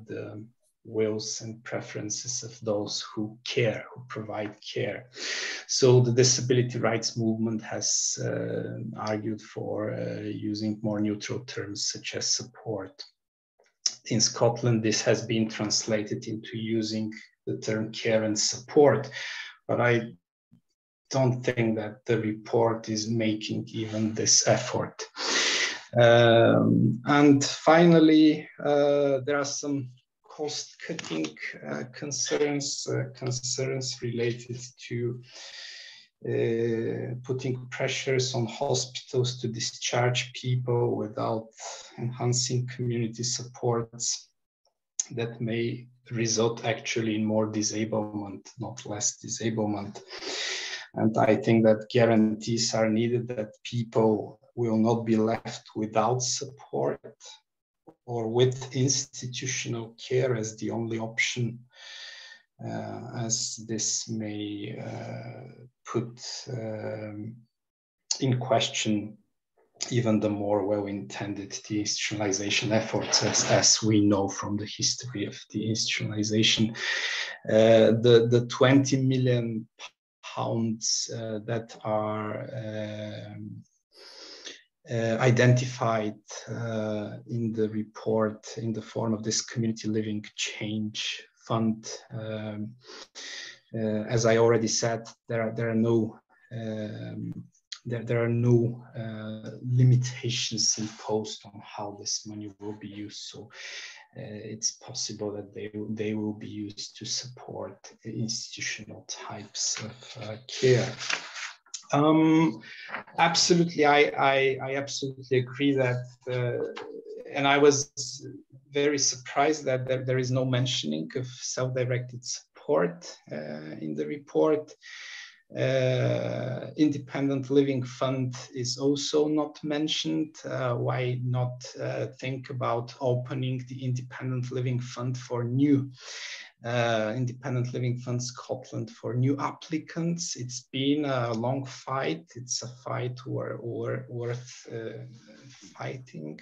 the wills and preferences of those who care, who provide care. So the disability rights movement has argued for using more neutral terms such as support. In Scotland, this has been translated into using the term care and support, but I don't think that the report is making even this effort. And finally, there are some cost-cutting concerns related to putting pressures on hospitals to discharge people without enhancing community supports that may result actually in more disablement, not less disablement. And I think that guarantees are needed that people will not be left without support or with institutional care as the only option, as this may put in question even the more well-intended deinstitutionalization efforts, as we know from the history of deinstitutionalization. The 20 million pounds that are identified in the report in the form of this community living change fund. As I already said, there are no limitations imposed on how this money will be used. So it's possible that they will be used to support institutional types of care. Absolutely, I absolutely agree that, and I was very surprised that there is no mentioning of self-directed support in the report. Independent Living Fund is also not mentioned. Why not think about opening the Independent Living Fund for new Independent Living Fund Scotland for new applicants? It's been a long fight. It's a fight worth fighting.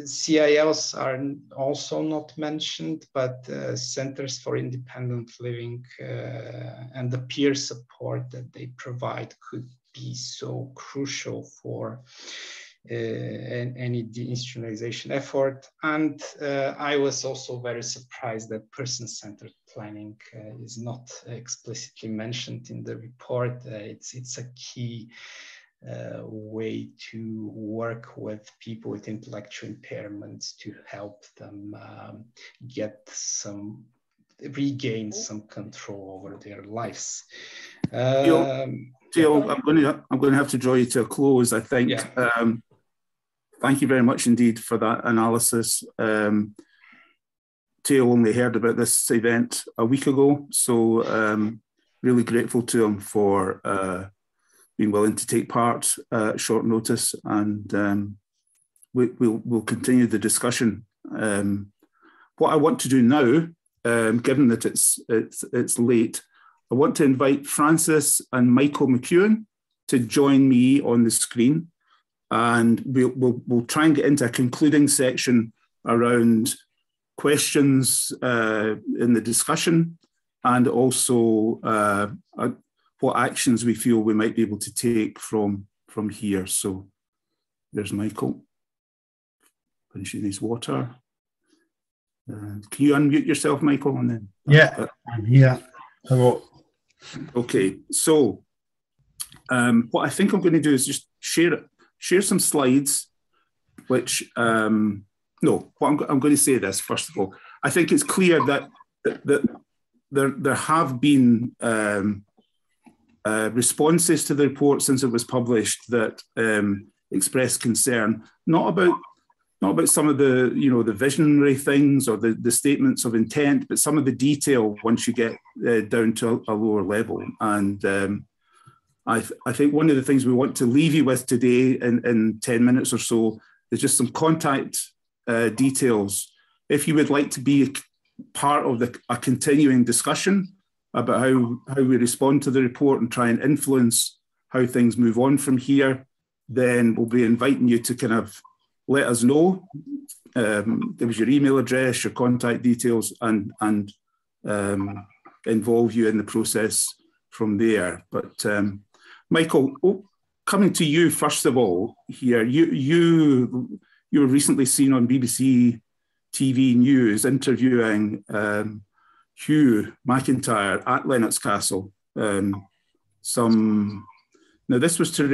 CILs are also not mentioned, but centers for independent living and the peer support that they provide could be so crucial for any deinstitutionalization effort. And I was also very surprised that person-centered planning is not explicitly mentioned in the report. It's a key way to work with people with intellectual impairments to help them regain some control over their lives. Teo, I'm going to have to draw you to a close, I think. Yeah. Thank you very much indeed for that analysis. Teo only heard about this event a week ago, so really grateful to him for being willing to take part at short notice, and we'll continue the discussion. What I want to do now, given that it's late, I want to invite Francis and Michael McEwan to join me on the screen, and we'll try and get into a concluding section around questions in the discussion, and also what actions we feel we might be able to take from here. So there's Michael finishing his water. Can you unmute yourself, Michael? And then I'm here. Hello. Okay, so what I think I'm going to do is just share some slides, which I'm going to say this first of all. I think it's clear that there have been responses to the report since it was published that expressed concern, not about some of the the visionary things or the statements of intent, but some of the detail once you get down to a lower level. And I think one of the things we want to leave you with today in 10 minutes or so is just some contact details. If you would like to be part of a continuing discussion about how we respond to the report and try and influence how things move on from here, then we'll be inviting you to kind of let us know, give us your email address, your contact details, and involve you in the process from there. But Michael, coming to you first of all here, you were recently seen on BBC TV News interviewing Hugh McIntyre at Lennox Castle. Now this was to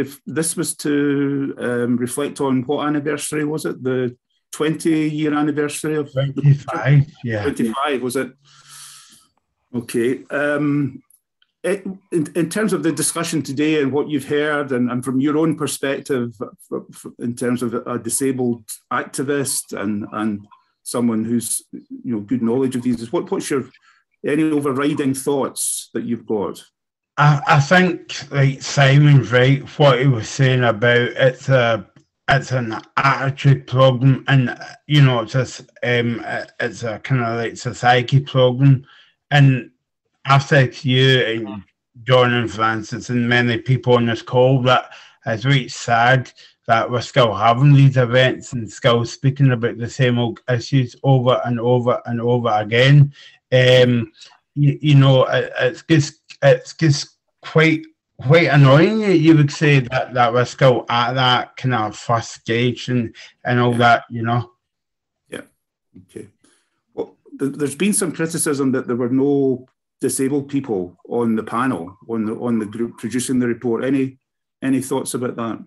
reflect on what anniversary was it? The 20-year anniversary of 25. Yeah, 25 was it? Okay. In terms of the discussion today and what you've heard, and from your own perspective, in terms of a disabled activist and someone who's good knowledge of these, what's your any overriding thoughts that you've got? I think, like Simon's right, what he was saying about it's an attitude problem, and it's a kind of like society problem. And I've said to you and John and Francis and many people on this call that it's really sad that we're still having these events and still speaking about the same old issues over and over and over again. It's just quite quite annoying. You would say that we're still at that kind of first stage and all that, you know. Yeah. Okay. Well, there's been some criticism that there were no disabled people on the panel, on the group producing the report. Any thoughts about that?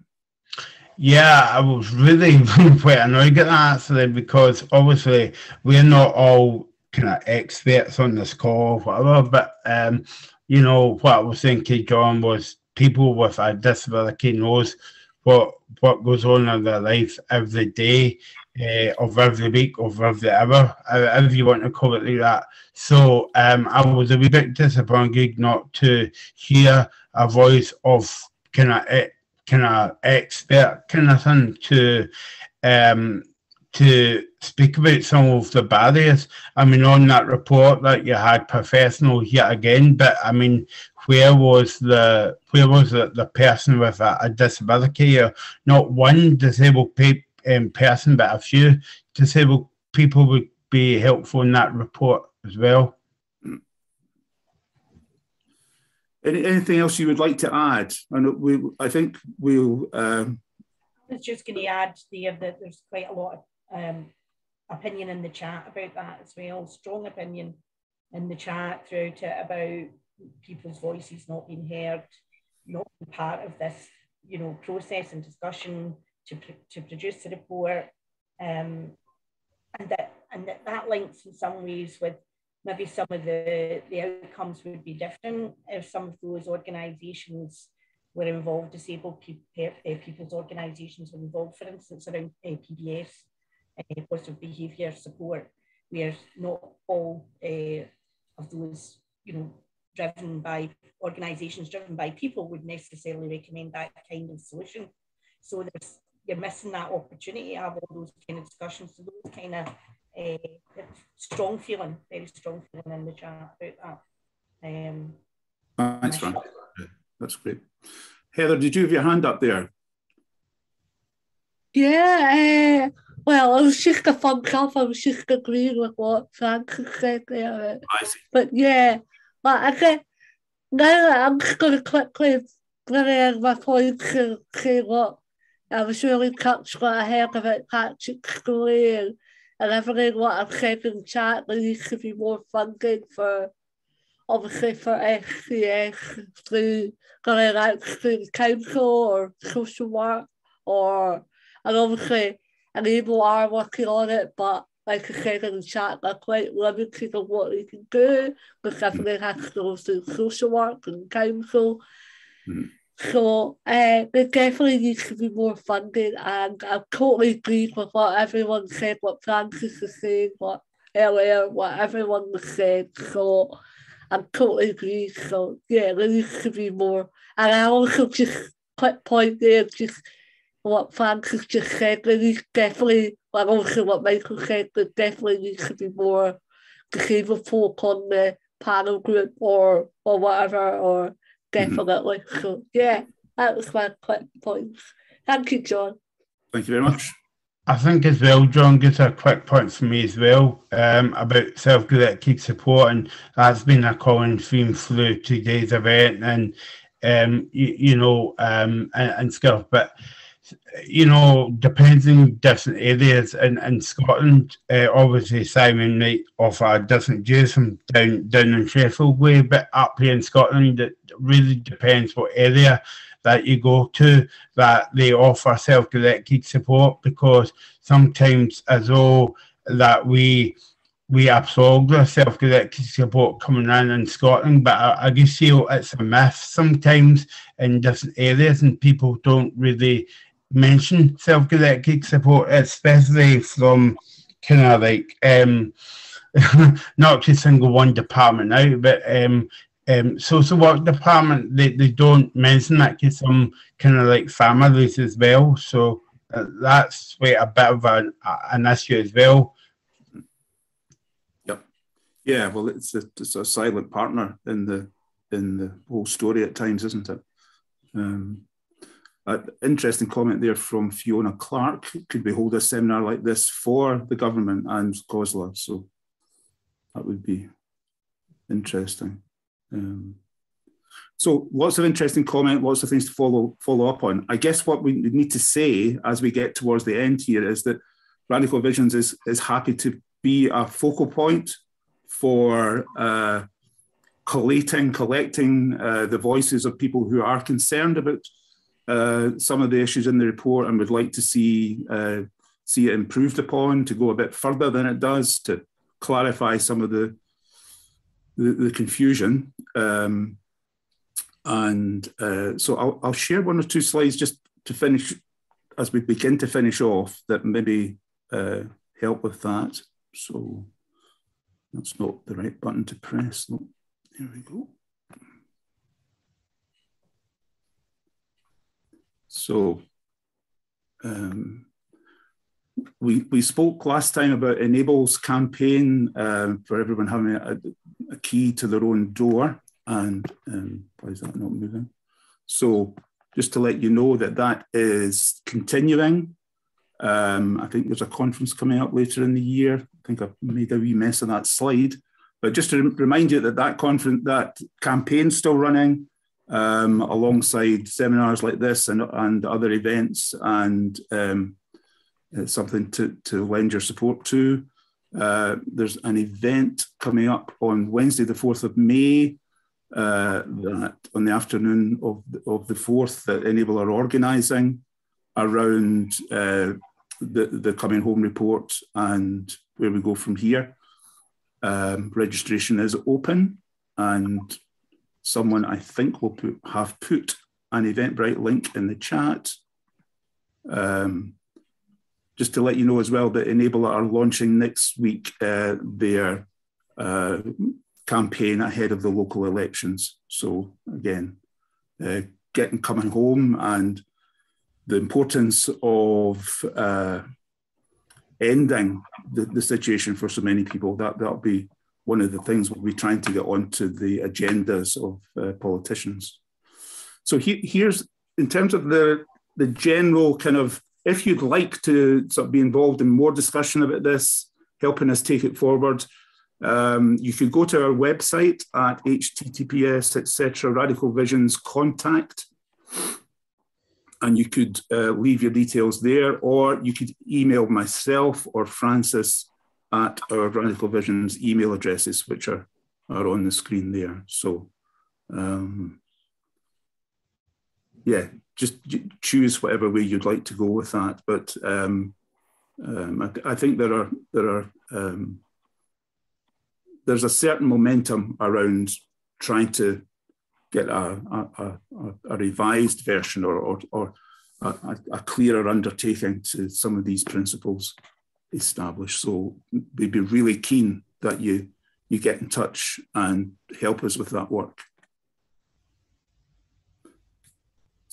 Yeah, I was really quite annoyed at that actually, because obviously we're not all kind of experts on this call or whatever, but you know, what I was thinking, John, was people with a disability knows what goes on in their life every day, of every week, of every hour, however you want to call it like that. So I was a wee bit disappointed not to hear a voice of kind of expert kind of thing to speak about some of the barriers. I mean, on that report that you had professionals yet again, but I mean, where was the person with a disability? Or not one disabled person, but a few disabled people would be helpful in that report as well. Anything else you would like to add? I think we'll. I was just going to add there that there's quite a lot of opinion in the chat about that as well. Strong opinion in the chat throughout it about people's voices not being heard, not being part of this, you know, process and discussion to produce the report, and that links in some ways with maybe some of the outcomes would be different if some of those organisations were involved, disabled people's organisations were involved, for instance, around PBS, positive behaviour support, where not all of those, you know, organisations driven by people would necessarily recommend that kind of solution. So you're missing that opportunity to have all those kind of discussions. So those kind of very strong feeling in the chat about that. Thanks, Frank. That's great. Heather, did you have your hand up there? Yeah, well, I was just a thumbs up. I was just agreeing with what Frank said there. I see. But yeah, but I think now I'm just going to quickly bring in my points and say what I was really touched what I heard about Patrick's story and everything what I've said in the chat. There needs to be more funding for, obviously, for SCS through going out through the council or social work, and obviously Enable are working on it, but like I said in the chat, they're quite limited on what they can do because everything has to go through social work and council. Mm-hmm. So there definitely needs to be more funding, and I totally agree with what everyone said, what Francis was saying, what everyone was saying. So I totally agree. So yeah, there needs to be more. And I also just quick point there, just what Francis just said, there needs definitely, well also what Michael said, there definitely needs to be more disabled folk on the panel group or whatever, or definitely. Mm-hmm. So yeah, that was my quick points. Thank you, John. Thank you very much. I think as well, John, gives a quick point for me as well about self-directed support, and that's been a common theme through today's event, and you know, and stuff. But you know, depends in different areas. In Scotland, obviously Simon might offer a different views from down in Sheffield way, but up here in Scotland, it really depends what area that you go to that they offer self-directed support, because sometimes as though that we absorb the self-directed support coming in Scotland, but I just feel it's a myth sometimes in different areas, and people don't really mention self-directed support, especially from kind of like not to single one department out, but social work department, they don't mention that to some kind of like families as well. So that's quite a bit of an issue as well. Yep. Yeah. Well, it's a silent partner in the whole story at times, isn't it? Interesting comment there from Fiona Clark. Could we hold a seminar like this for the government and COSLA? So that would be interesting. So lots of interesting comment, lots of things to follow up on. I guess what we need to say as we get towards the end here is that Radical Visions is happy to be a focal point for collecting the voices of people who are concerned about some of the issues in the report and would like to see it improved upon, to go a bit further than it does, to clarify some of the confusion. So I'll share one or two slides just to finish, as we begin to finish off, that maybe help with that. So that's not the right button to press. No. There we go. So we spoke last time about Enable's campaign for everyone having a key to their own door. And why is that not moving? So just to let you know that is continuing. I think there's a conference coming up later in the year. I think I've made a wee mess of that slide. But just to remind you that campaign's still running alongside seminars like this and other events, and something to lend your support to. There's an event coming up on Wednesday, the 4th of May, that on the afternoon of the 4th that Enable are organising around the Coming Home report and where we go from here. Registration is open, and someone, I think, will have put an Eventbrite link in the chat. Just to let you know as well that Enable are launching next week their campaign ahead of the local elections. So again, getting Coming Home and the importance of ending the situation for so many people, that'll be one of the things we'll be trying to get onto the agendas of politicians. So here's, in terms of the general kind of, if you'd like to sort of be involved in more discussion about this, helping us take it forward, you could go to our website at https:// Radical Visions Contact, and you could leave your details there, or you could email myself or Francis at our Radical Visions email addresses, which are on the screen there. So, yeah, just choose whatever way you'd like to go with that. But I think there's a certain momentum around trying to get a revised version or a clearer undertaking to some of these principles established. So we'd be really keen that you get in touch and help us with that work.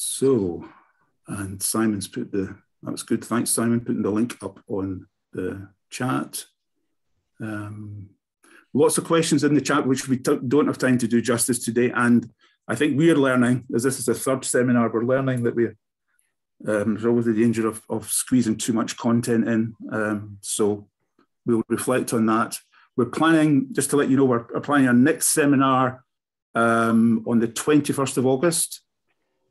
So, and Simon's put that was good. Thanks, Simon, putting the link up on the chat. Lots of questions in the chat, which we don't have time to do justice today. And I think we're learning, as this is the third seminar, we're learning that there's always the danger of squeezing too much content in. So we'll reflect on that. We're planning, just to let you know, we're planning our next seminar on the 21st of August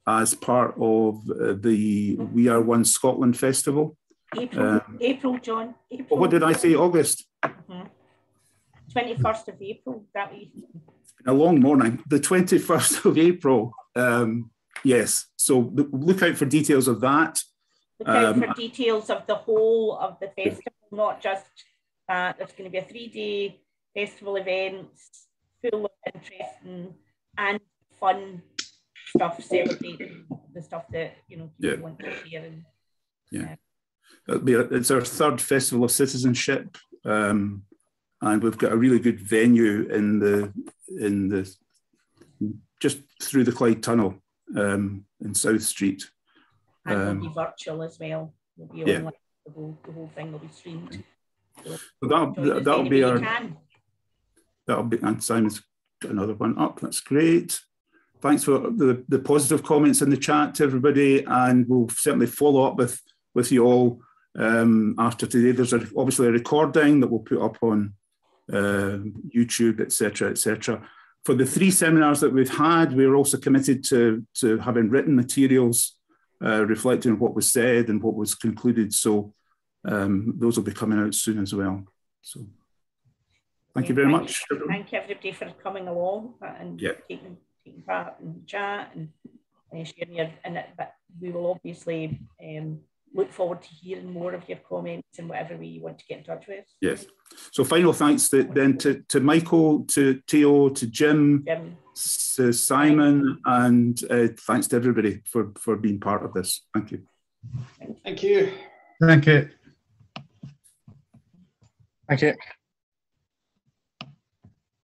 as part of the We Are One Scotland Festival. April, John. April. What did I say? August? 21st of April, that week. A long morning. The 21st of April. Yes. So look out for details of that. Look out for details of the whole of the festival, not just that. There's going to be a 3-day festival event full of interesting and fun stuff, celebrating the stuff that people want to share. It's our third Festival of Citizenship. And we've got a really good venue in the just through the Clyde Tunnel in South Street. And it'll be virtual as well. It'll be online. The whole thing will be streamed. So that'll be our. That'll be, and Simon's got another one up. That's great. Thanks for the positive comments in the chat to everybody, and we'll certainly follow up with you all after today. There's obviously a recording that we'll put up on YouTube, etc., etc. For the 3 seminars that we've had, we're also committed to having written materials reflecting on what was said and what was concluded. So those will be coming out soon as well. So thank you very much. Thank you everybody for coming along and taking part in the chat and sharing your, but we will obviously look forward to hearing more of your comments in whatever way you want to get in touch with. Yes. So final thanks then to Michael, to Teo, to Jim, to Simon, and thanks to everybody for being part of this. Thank you. Thank you. Thank you. Thank you.